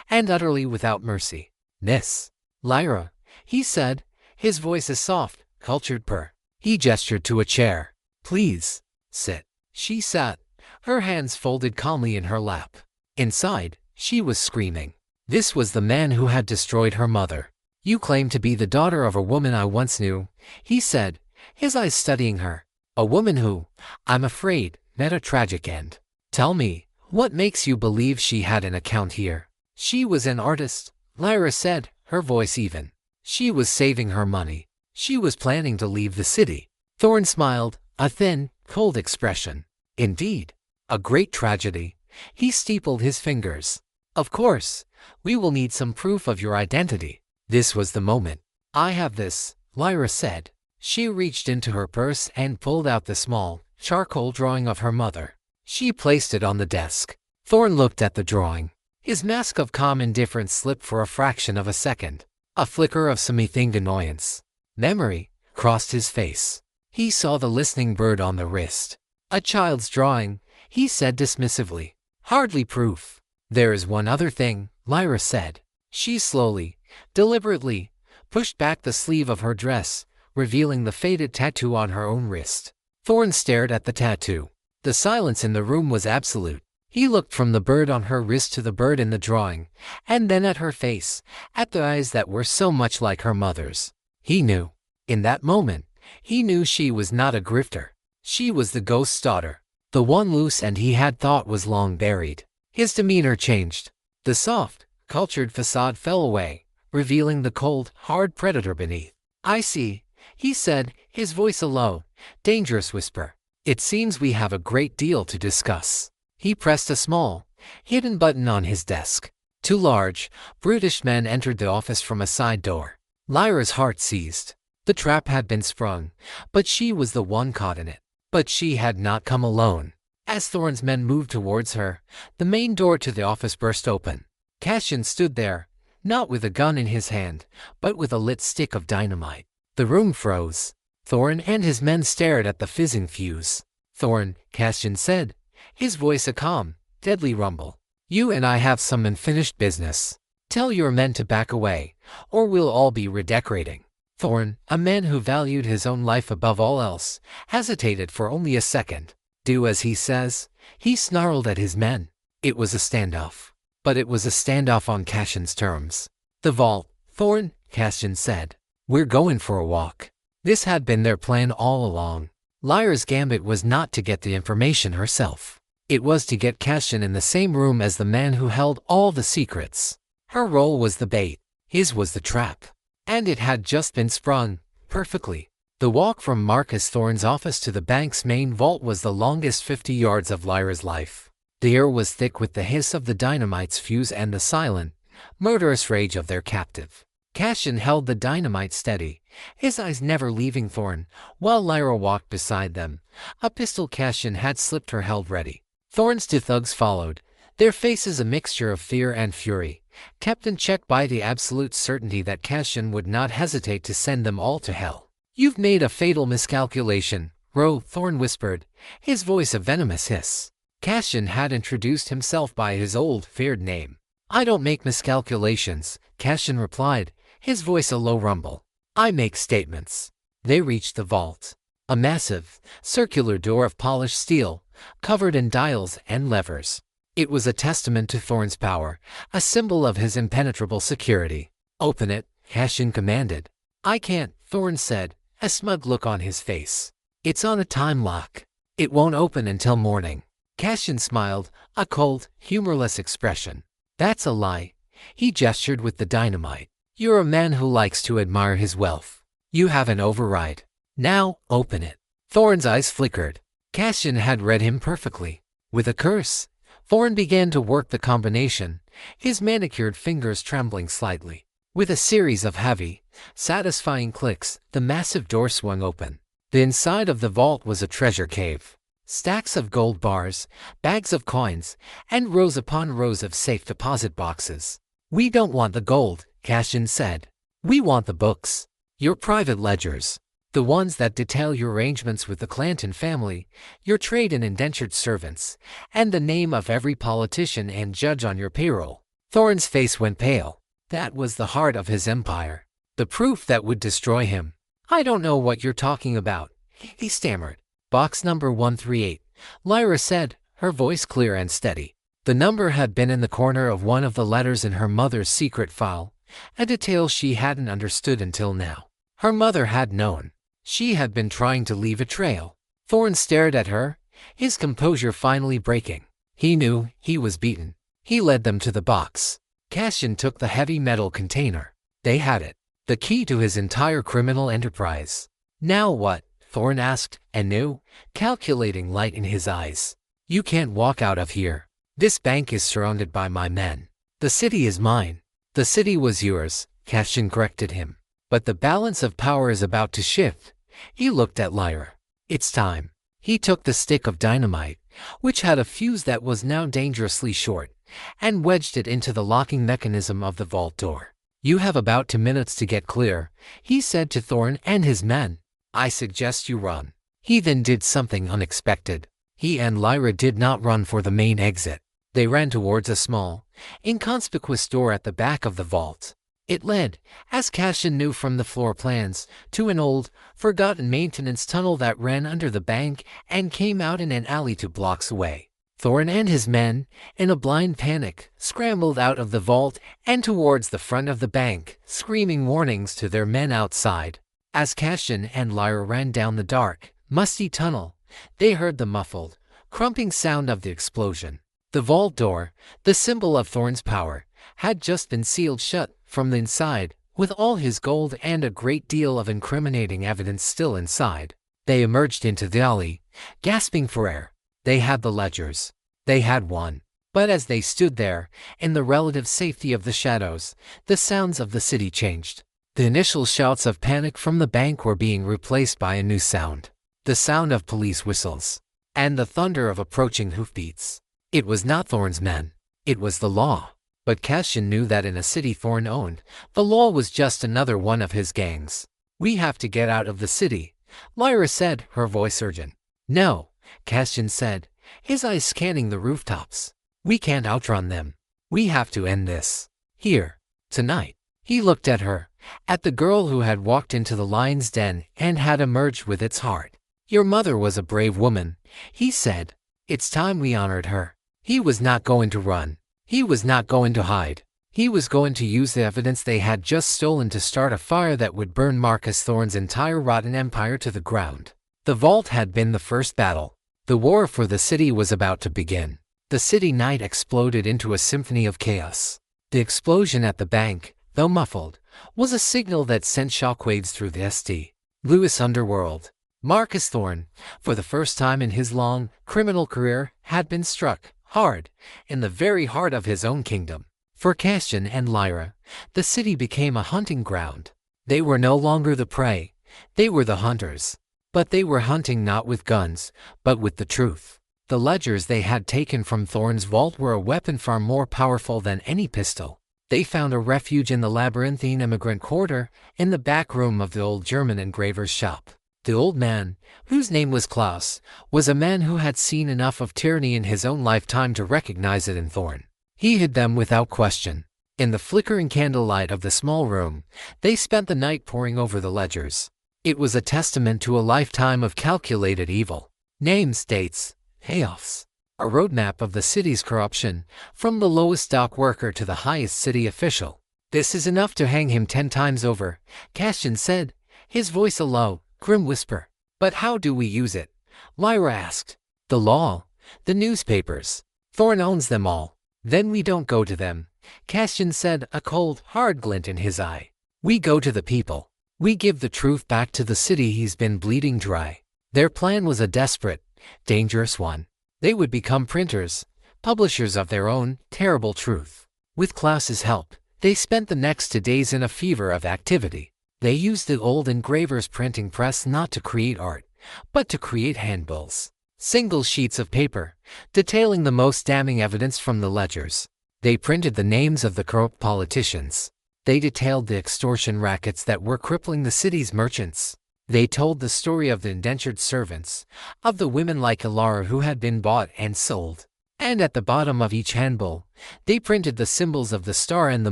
Speaker 1: and utterly without mercy. "Miss Lyra," he said, his voice a soft, cultured purr. He gestured to a chair. "Please, sit." She sat, her hands folded calmly in her lap. Inside, she was screaming. This was the man who had destroyed her mother. You claim to be the daughter of a woman I once knew, he said, his eyes studying her. A woman who, I'm afraid, met a tragic end. Tell me, what makes you believe she had an account here? She was an artist, Lyra said, her voice even. She was saving her money. She was planning to leave the city. Thorne smiled, a thin, cold expression. Indeed, a great tragedy. He steepled his fingers. Of course, we will need some proof of your identity. This was the moment. I have this, Lyra said. She reached into her purse and pulled out the small, charcoal drawing of her mother. She placed it on the desk. Thorne looked at the drawing. His mask of calm indifference slipped for a fraction of a second. A flicker of something annoyance. Memory crossed his face. He saw the listening bird on the wrist. A child's drawing, he said dismissively. Hardly proof. There is one other thing, Lyra said. She slowly, deliberately, pushed back the sleeve of her dress, revealing the faded tattoo on her own wrist. Thorne stared at the tattoo. The silence in the room was absolute. He looked from the bird on her wrist to the bird in the drawing, and then at her face, at the eyes that were so much like her mother's. He knew. In that moment, he knew she was not a grifter. She was the ghost's daughter. The one loose end he had thought was long buried. His demeanor changed. The soft, cultured facade fell away, revealing the cold, hard predator beneath. I see, he said, his voice a low, dangerous whisper. It seems we have a great deal to discuss. He pressed a small, hidden button on his desk. Two large, brutish men entered the office from a side door. Lyra's heart seized. The trap had been sprung, but she was the one caught in it. But she had not come alone. As Thorne's men moved towards her, the main door to the office burst open. Cassian stood there, not with a gun in his hand, but with a lit stick of dynamite. The room froze. Thorne and his men stared at the fizzing fuse. Thorne, Cassian said, his voice a calm, deadly rumble. You and I have some unfinished business. Tell your men to back away, or we'll all be redecorating. Thorne, a man who valued his own life above all else, hesitated for only a second. Do as he says, he snarled at his men. It was a standoff. But it was a standoff on Cassian's terms. The vault, Thorne, Cassian said. We're going for a walk. This had been their plan all along. Lyra's gambit was not to get the information herself. It was to get Cassian in the same room as the man who held all the secrets. Her role was the bait. His was the trap. And it had just been sprung, perfectly. The walk from Marcus Thorne's office to the bank's main vault was the longest 50 yards of Lyra's life. The air was thick with the hiss of the dynamite's fuse and the silent, murderous rage of their captive. Cassian held the dynamite steady, his eyes never leaving Thorne, while Lyra walked beside them. A pistol Cassian had slipped her held ready. Thorne's two thugs followed, their faces a mixture of fear and fury, kept in check by the absolute certainty that Cassian would not hesitate to send them all to hell. You've made a fatal miscalculation, Ro, Thorne whispered, his voice a venomous hiss. Cassian had introduced himself by his old, feared name. I don't make miscalculations, Cassian replied, his voice a low rumble. I make statements. They reached the vault. A massive, circular door of polished steel, covered in dials and levers. It was a testament to Thorne's power, a symbol of his impenetrable security. Open it, Cassian commanded. I can't, Thorne said, a smug look on his face. It's on a time lock. It won't open until morning. Cassian smiled, a cold, humorless expression. That's a lie. He gestured with the dynamite. You're a man who likes to admire his wealth. You have an override. Now, open it. Thorne's eyes flickered. Cassian had read him perfectly. With a curse, Thorne began to work the combination, his manicured fingers trembling slightly. With a series of heavy, satisfying clicks, the massive door swung open. The inside of the vault was a treasure cave. Stacks of gold bars, bags of coins, and rows upon rows of safe deposit boxes. We don't want the gold, Cassian said. We want the books. Your private ledgers. The ones that detail your arrangements with the Clanton family, your trade in indentured servants, and the name of every politician and judge on your payroll. Thorne's face went pale. That was the heart of his empire. The proof that would destroy him. I don't know what you're talking about, he stammered. Box number 138, Lyra said, her voice clear and steady. The number had been in the corner of one of the letters in her mother's secret file, a detail she hadn't understood until now. Her mother had known. She had been trying to leave a trail. Thorne stared at her, his composure finally breaking. He knew he was beaten. He led them to the box. Cassian took the heavy metal container. They had it. The key to his entire criminal enterprise. Now what? Thorne asked, a new, calculating light in his eyes. You can't walk out of here. This bank is surrounded by my men. The city is mine. The city was yours, Cassian corrected him. But the balance of power is about to shift. He looked at Lyra. It's time. He took the stick of dynamite, which had a fuse that was now dangerously short, and wedged it into the locking mechanism of the vault door. You have about 2 minutes to get clear, he said to Thorne and his men. I suggest you run. He then did something unexpected. He and Lyra did not run for the main exit. They ran towards a small, inconspicuous door at the back of the vault. It led, as Cassian knew from the floor plans, to an old, forgotten maintenance tunnel that ran under the bank and came out in an alley 2 blocks away. Thorne and his men, in a blind panic, scrambled out of the vault and towards the front of the bank, screaming warnings to their men outside. As Cassian and Lyra ran down the dark, musty tunnel, they heard the muffled, crumping sound of the explosion. The vault door, the symbol of Thorne's power, had just been sealed shut from the inside, with all his gold and a great deal of incriminating evidence still inside. They emerged into the alley, gasping for air. They had the ledgers. They had won. But as they stood there, in the relative safety of the shadows, the sounds of the city changed. The initial shouts of panic from the bank were being replaced by a new sound. The sound of police whistles. And the thunder of approaching hoofbeats. It was not Thorne's men. It was the law. But Cassian knew that in a city Thorne owned, the law was just another one of his gangs. We have to get out of the city, Lyra said, her voice urgent. No, Cassian said, his eyes scanning the rooftops. We can't outrun them. We have to end this. Here. Tonight. He looked at her, at the girl who had walked into the lion's den and had emerged with its heart. Your mother was a brave woman, he said. It's time we honored her. He was not going to run. He was not going to hide. He was going to use the evidence they had just stolen to start a fire that would burn Marcus Thorne's entire rotten empire to the ground. The vault had been the first battle. The war for the city was about to begin. The city night exploded into a symphony of chaos. The explosion at the bank, though muffled, was a signal that sent shockwaves through the St. Louis underworld. Marcus Thorne, for the first time in his long, criminal career, had been struck hard, in the very heart of his own kingdom. For Cassian and Lyra, the city became a hunting ground. They were no longer the prey, they were the hunters. But they were hunting not with guns, but with the truth. The ledgers they had taken from Thorne's vault were a weapon far more powerful than any pistol. They found a refuge in the labyrinthine immigrant quarter, in the back room of the old German engraver's shop. The old man, whose name was Klaus, was a man who had seen enough of tyranny in his own lifetime to recognize it in Thorne. He hid them without question. In the flickering candlelight of the small room, they spent the night poring over the ledgers. It was a testament to a lifetime of calculated evil. Names, dates, payoffs. A roadmap of the city's corruption, from the lowest dock worker to the highest city official. This is enough to hang him 10 times over, Cassian said, his voice a low, grim whisper. But how do we use it? Lyra asked. The law, the newspapers. Thorne owns them all. Then we don't go to them, Cassian said, a cold, hard glint in his eye. We go to the people. We give the truth back to the city he's been bleeding dry. Their plan was a desperate, dangerous one. They would become printers, publishers of their own terrible truth. With Klaus's help, they spent the next 2 days in a fever of activity. They used the old engraver's printing press not to create art, but to create handbills. Single sheets of paper, detailing the most damning evidence from the ledgers. They printed the names of the corrupt politicians. They detailed the extortion rackets that were crippling the city's merchants. They told the story of the indentured servants, of the women like Ilara who had been bought and sold. And at the bottom of each handbill, they printed the symbols of the star and the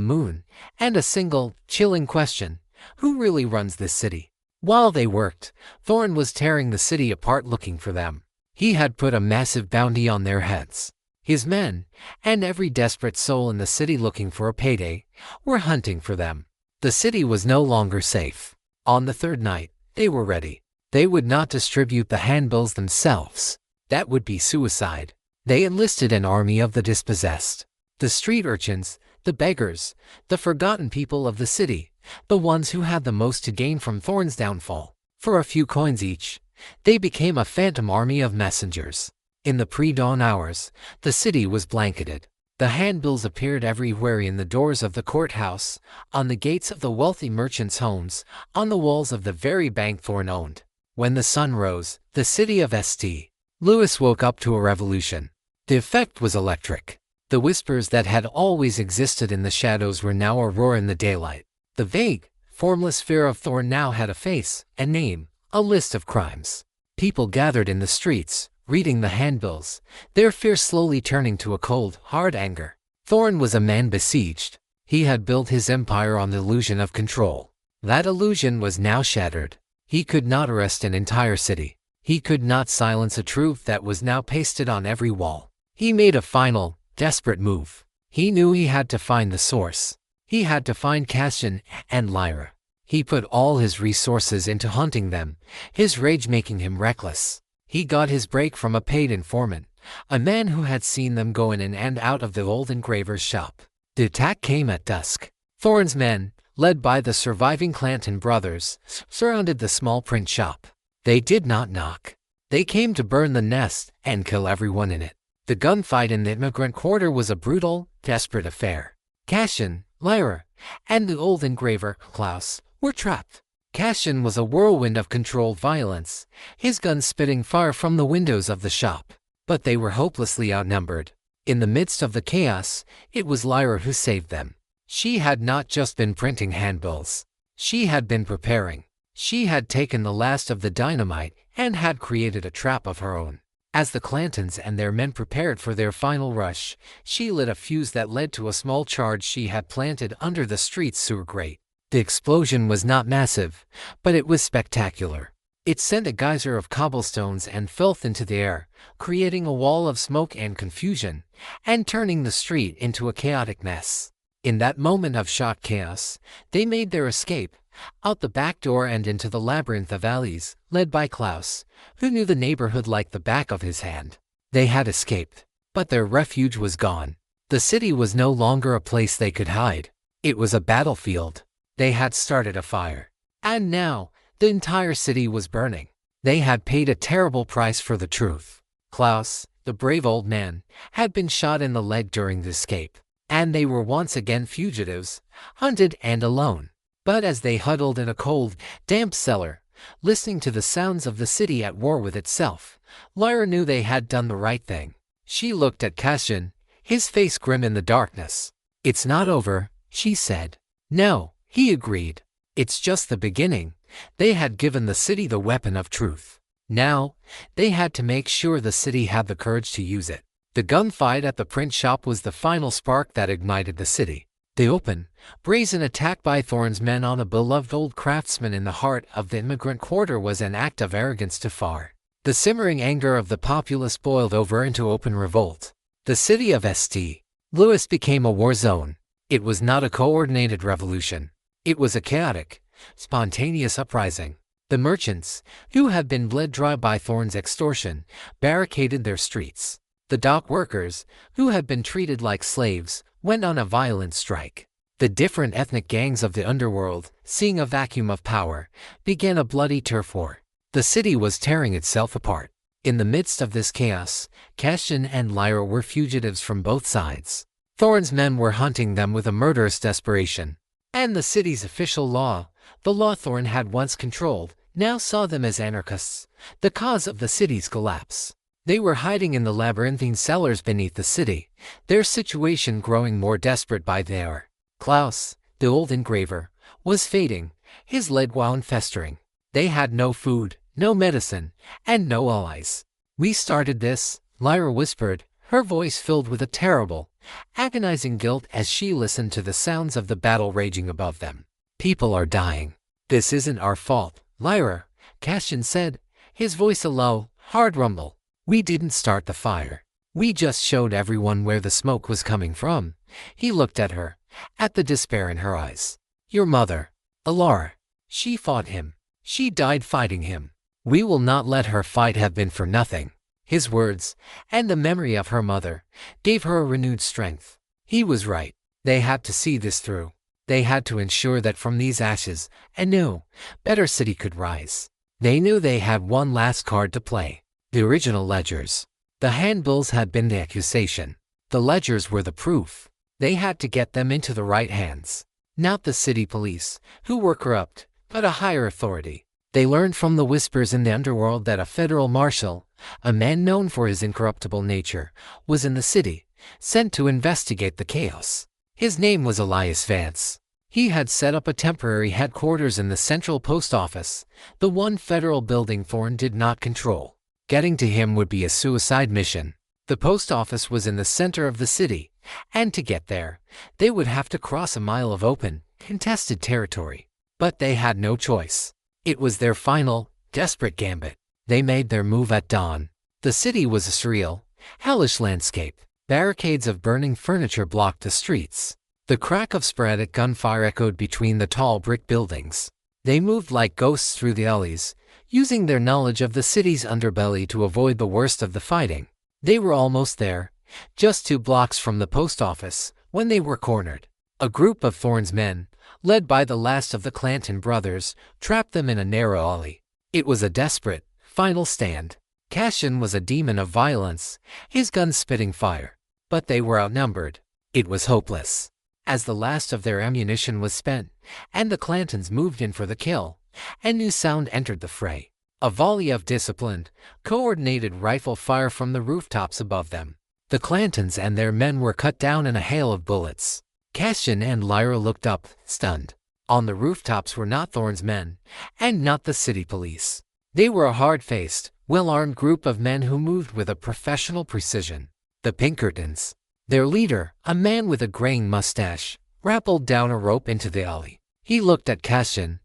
Speaker 1: moon, and a single, chilling question: who really runs this city? While they worked, Thorne was tearing the city apart looking for them. He had put a massive bounty on their heads. His men, and every desperate soul in the city looking for a payday, were hunting for them. The city was no longer safe. On the third night, they were ready. They would not distribute the handbills themselves. That would be suicide. They enlisted an army of the dispossessed. The street urchins, the beggars, the forgotten people of the city, the ones who had the most to gain from Thorn's downfall. For a few coins each, they became a phantom army of messengers. In the pre-dawn hours, the city was blanketed. The handbills appeared everywhere, in the doors of the courthouse, on the gates of the wealthy merchants' homes, on the walls of the very bank Thorn owned. When the sun rose, the city of St. Louis woke up to a revolution. The effect was electric. The whispers that had always existed in the shadows were now a roar in the daylight. The vague, formless fear of Thorn now had a face, a name, a list of crimes. People gathered in the streets, reading the handbills, their fear slowly turning to a cold, hard anger. Thorn was a man besieged. He had built his empire on the illusion of control. That illusion was now shattered. He could not arrest an entire city. He could not silence a truth that was now pasted on every wall. He made a final, desperate move. He knew he had to find the source. He had to find Cassian and Lyra. He put all his resources into hunting them, his rage making him reckless. He got his break from a paid informant, a man who had seen them go in and out of the old engraver's shop. The attack came at dusk. Thorn's men, led by the surviving Clanton brothers, surrounded the small print shop. They did not knock. They came to burn the nest and kill everyone in it. The gunfight in the immigrant quarter was a brutal, desperate affair. Cassian, Lyra, and the old engraver, Klaus, were trapped. Cassian was a whirlwind of controlled violence, his guns spitting fire from the windows of the shop. But they were hopelessly outnumbered. In the midst of the chaos, it was Lyra who saved them. She had not just been printing handbills. She had been preparing. She had taken the last of the dynamite and had created a trap of her own. As the Clantons and their men prepared for their final rush, she lit a fuse that led to a small charge she had planted under the street's sewer grate. The explosion was not massive, but it was spectacular. It sent a geyser of cobblestones and filth into the air, creating a wall of smoke and confusion, and turning the street into a chaotic mess. In that moment of shocked chaos, they made their escape, out the back door and into the labyrinth of alleys, led by Klaus, who knew the neighborhood like the back of his hand. They had escaped, but their refuge was gone. The city was no longer a place they could hide. It was a battlefield. They had started a fire. And now, the entire city was burning. They had paid a terrible price for the truth. Klaus, the brave old man, had been shot in the leg during the escape, and they were once again fugitives, hunted and alone. But as they huddled in a cold, damp cellar, listening to the sounds of the city at war with itself, Lyra knew they had done the right thing. She looked at Cassian, his face grim in the darkness. "It's not over," she said. "No," he agreed. "It's just the beginning." They had given the city the weapon of truth. Now, they had to make sure the city had the courage to use it. The gunfight at the print shop was the final spark that ignited the city. The open, brazen attack by Thorn's men on a beloved old craftsman in the heart of the immigrant quarter was an act of arrogance too far. The simmering anger of the populace boiled over into open revolt. The city of St. Louis became a war zone. It was not a coordinated revolution. It was a chaotic, spontaneous uprising. The merchants, who had been bled dry by Thorn's extortion, barricaded their streets. The dock workers, who had been treated like slaves, went on a violent strike. The different ethnic gangs of the underworld, seeing a vacuum of power, began a bloody turf war. The city was tearing itself apart. In the midst of this chaos, Cassian and Lyra were fugitives from both sides. Thorn's men were hunting them with a murderous desperation. And the city's official law, the law Thorn had once controlled, now saw them as anarchists, the cause of the city's collapse. They were hiding in the labyrinthine cellars beneath the city, their situation growing more desperate by the hour. Klaus, the old engraver, was fading, his leg wound festering. They had no food, no medicine, and no allies. "We started this," Lyra whispered, her voice filled with a terrible, agonizing guilt as she listened to the sounds of the battle raging above them. "People are dying. This isn't our fault, Lyra," Cassian said, his voice a low, hard rumble. "We didn't start the fire. We just showed everyone where the smoke was coming from. He looked at her, at the despair in her eyes. Your mother, Alara. She fought him. She died fighting him. We will not let her fight have been for nothing. His words, and the memory of her mother, gave her a renewed strength. He was right. They had to see this through. They had to ensure that from these ashes, a new, better city could rise. They knew they had one last card to play. The original ledgers. The handbills had been the accusation. The ledgers were the proof. They had to get them into the right hands. Not the city police, who were corrupt, but a higher authority. They learned from the whispers in the underworld that a federal marshal, a man known for his incorruptible nature, was in the city, sent to investigate the chaos. His name was Elias Vance. He had set up a temporary headquarters in the central post office, the one federal building Thorne did not control. Getting to him would be a suicide mission. The post office was in the center of the city, and to get there, they would have to cross a mile of open, contested territory. But they had no choice. It was their final, desperate gambit. They made their move at dawn. The city was a surreal, hellish landscape. Barricades of burning furniture blocked the streets. The crack of sporadic gunfire echoed between the tall brick buildings. They moved like ghosts through the alleys, using their knowledge of the city's underbelly to avoid the worst of the fighting. They were almost there, just 2 blocks from the post office, when they were cornered. A group of Thorne's men, led by the last of the Clanton brothers, trapped them in a narrow alley. It was a desperate, final stand. Cassian was a demon of violence, his gun spitting fire. But they were outnumbered. It was hopeless. As the last of their ammunition was spent, and the Clantons moved in for the kill, a new sound entered the fray. A volley of disciplined, coordinated rifle fire from the rooftops above them. The Clantons and their men were cut down in a hail of bullets. Cassian and Lyra looked up, stunned. On the rooftops were not Thorne's men, and not the city police. They were a hard-faced, well-armed group of men who moved with a professional precision. The Pinkertons. Their leader, a man with a graying mustache, rappelled down a rope into the alley. He looked at Cassian,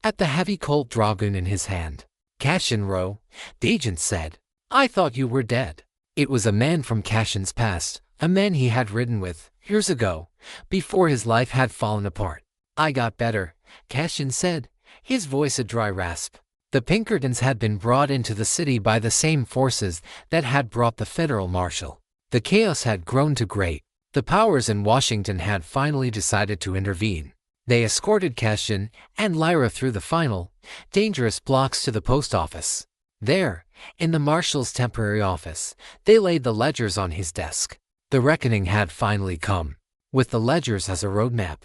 Speaker 1: at the heavy Colt dragoon in his hand. Cassian Rowe, the agent said, I thought you were dead. It was a man from Cassian's past, a man he had ridden with, years ago, before his life had fallen apart. I got better, Cassian said, his voice a dry rasp. The Pinkertons had been brought into the city by the same forces that had brought the federal marshal. The chaos had grown too great. The powers in Washington had finally decided to intervene. They escorted Cassian and Lyra through the final, dangerous blocks to the post office. There, in the marshal's temporary office, they laid the ledgers on his desk. The reckoning had finally come. With the ledgers as a roadmap,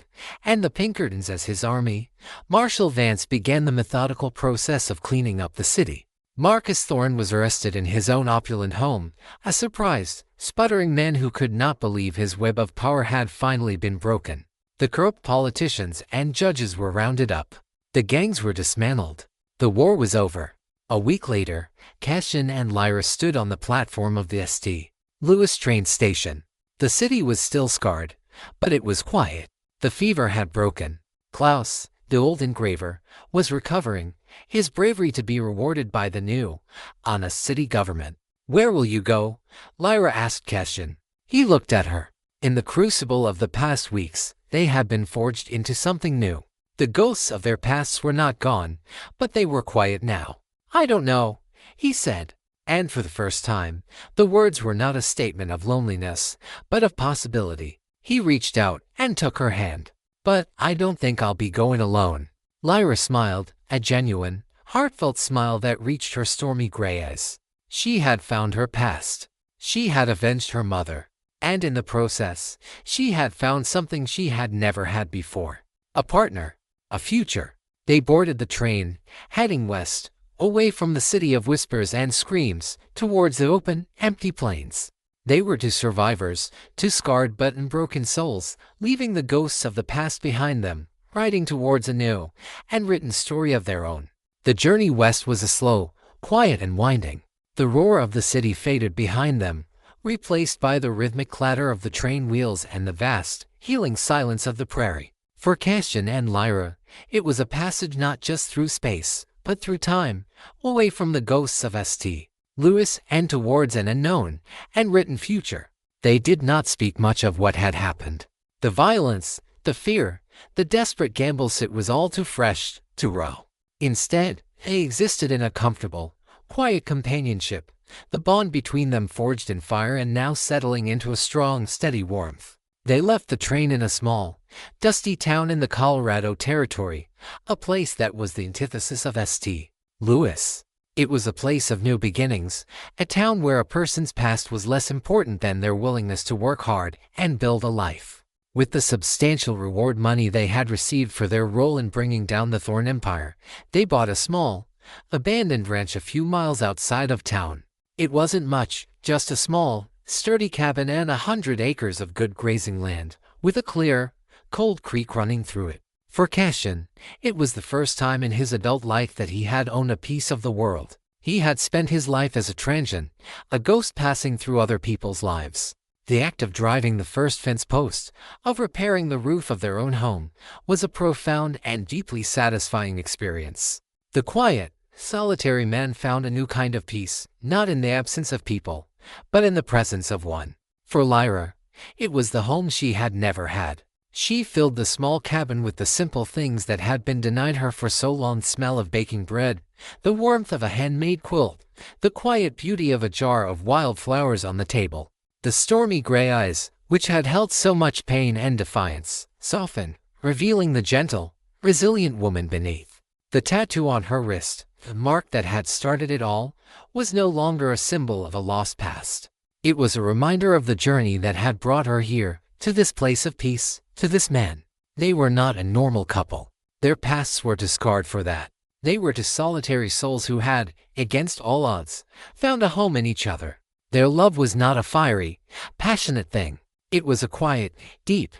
Speaker 1: and the Pinkertons as his army, Marshal Vance began the methodical process of cleaning up the city. Marcus Thorne was arrested in his own opulent home, a surprised, sputtering man who could not believe his web of power had finally been broken. The corrupt politicians and judges were rounded up. The gangs were dismantled. The war was over. A week later, Cassian and Lyra stood on the platform of the St. Louis train station. The city was still scarred, but it was quiet. The fever had broken. Klaus, the old engraver, was recovering, his bravery to be rewarded by the new, honest city government. Where will you go? Lyra asked Cassian. He looked at her. In the crucible of the past weeks, they had been forged into something new. The ghosts of their pasts were not gone, but they were quiet now. I don't know, he said. And for the first time, the words were not a statement of loneliness, but of possibility. He reached out and took her hand. But I don't think I'll be going alone. Lyra smiled, a genuine, heartfelt smile that reached her stormy gray eyes. She had found her past. She had avenged her mother. And in the process, she had found something she had never had before. A partner. A future. They boarded the train, heading west, away from the city of whispers and screams, towards the open, empty plains. They were two survivors, two scarred but unbroken souls, leaving the ghosts of the past behind them, riding towards a new, and written story of their own. The journey west was a slow, quiet and winding. The roar of the city faded behind them, replaced by the rhythmic clatter of the train wheels and the vast, healing silence of the prairie. For Cassian and Lyra, it was a passage not just through space, but through time, away from the ghosts of St. Lewis, and towards an unknown and written future. They did not speak much of what had happened. The violence, the fear, the desperate gambles, it was all too fresh to row. Instead, they existed in a comfortable, quiet companionship, the bond between them forged in fire and now settling into a strong, steady warmth. They left the train in a small, dusty town in the Colorado Territory, a place that was the antithesis of St. Louis. It was a place of new beginnings, a town where a person's past was less important than their willingness to work hard and build a life. With the substantial reward money they had received for their role in bringing down the Thorn Empire, they bought a small, abandoned ranch a few miles outside of town. It wasn't much, just a small, sturdy cabin and 100 acres of good grazing land, with a clear, cold creek running through it. For Cassian, it was the first time in his adult life that he had owned a piece of the world. He had spent his life as a transient, a ghost passing through other people's lives. The act of driving the first fence post, of repairing the roof of their own home, was a profound and deeply satisfying experience. The quiet, solitary man found a new kind of peace, not in the absence of people, but in the presence of one. For Lyra, it was the home she had never had. She filled the small cabin with the simple things that had been denied her for so long: the smell of baking bread, the warmth of a handmade quilt, the quiet beauty of a jar of wild flowers on the table. The stormy gray eyes, which had held so much pain and defiance, softened, revealing the gentle, resilient woman beneath. The tattoo on her wrist, the mark that had started it all, was no longer a symbol of a lost past. It was a reminder of the journey that had brought her here, to this place of peace, to this man. They were not a normal couple. Their pasts were too scarred for that. They were two solitary souls who had, against all odds, found a home in each other. Their love was not a fiery, passionate thing. It was a quiet, deep,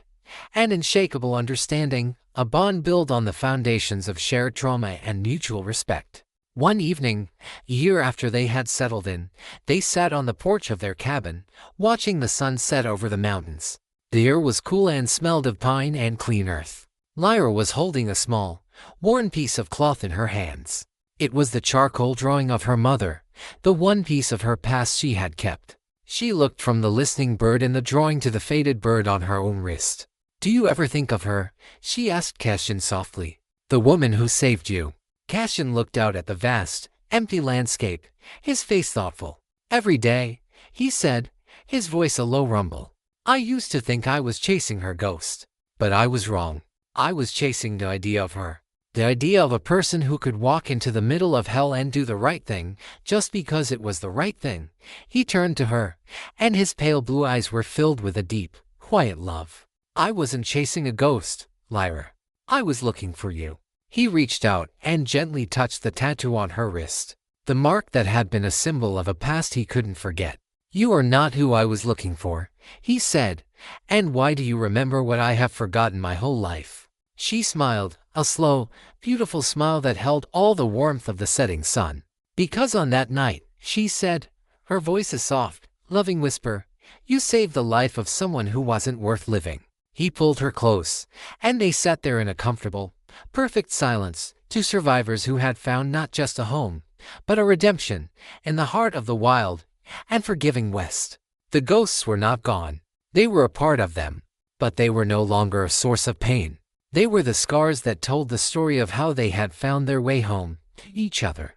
Speaker 1: and unshakable understanding, a bond built on the foundations of shared trauma and mutual respect. One evening, a year after they had settled in, they sat on the porch of their cabin, watching the sun set over the mountains. The air was cool and smelled of pine and clean earth. Lyra was holding a small, worn piece of cloth in her hands. It was the charcoal drawing of her mother, the one piece of her past she had kept. She looked from the listening bird in the drawing to the faded bird on her own wrist. "Do you ever think of her?" she asked Cassian softly. "The woman who saved you." Cassian looked out at the vast, empty landscape, his face thoughtful. "Every day," he said, his voice a low rumble. "I used to think I was chasing her ghost. But I was wrong. I was chasing the idea of her. The idea of a person who could walk into the middle of hell and do the right thing, just because it was the right thing." He turned to her, and his pale blue eyes were filled with a deep, quiet love. "I wasn't chasing a ghost, Lyra. I was looking for you." He reached out and gently touched the tattoo on her wrist, the mark that had been a symbol of a past he couldn't forget. "You are not who I was looking for," he said, "and why do you remember what I have forgotten my whole life?" She smiled, a slow, beautiful smile that held all the warmth of the setting sun. "Because on that night," she said, her voice a soft, loving whisper, "you saved the life of someone who wasn't worth living." He pulled her close, and they sat there in a comfortable, perfect silence, two survivors who had found not just a home, but a redemption, in the heart of the wild and forgiving West. The ghosts were not gone. They were a part of them, but they were no longer a source of pain. They were the scars that told the story of how they had found their way home to each other.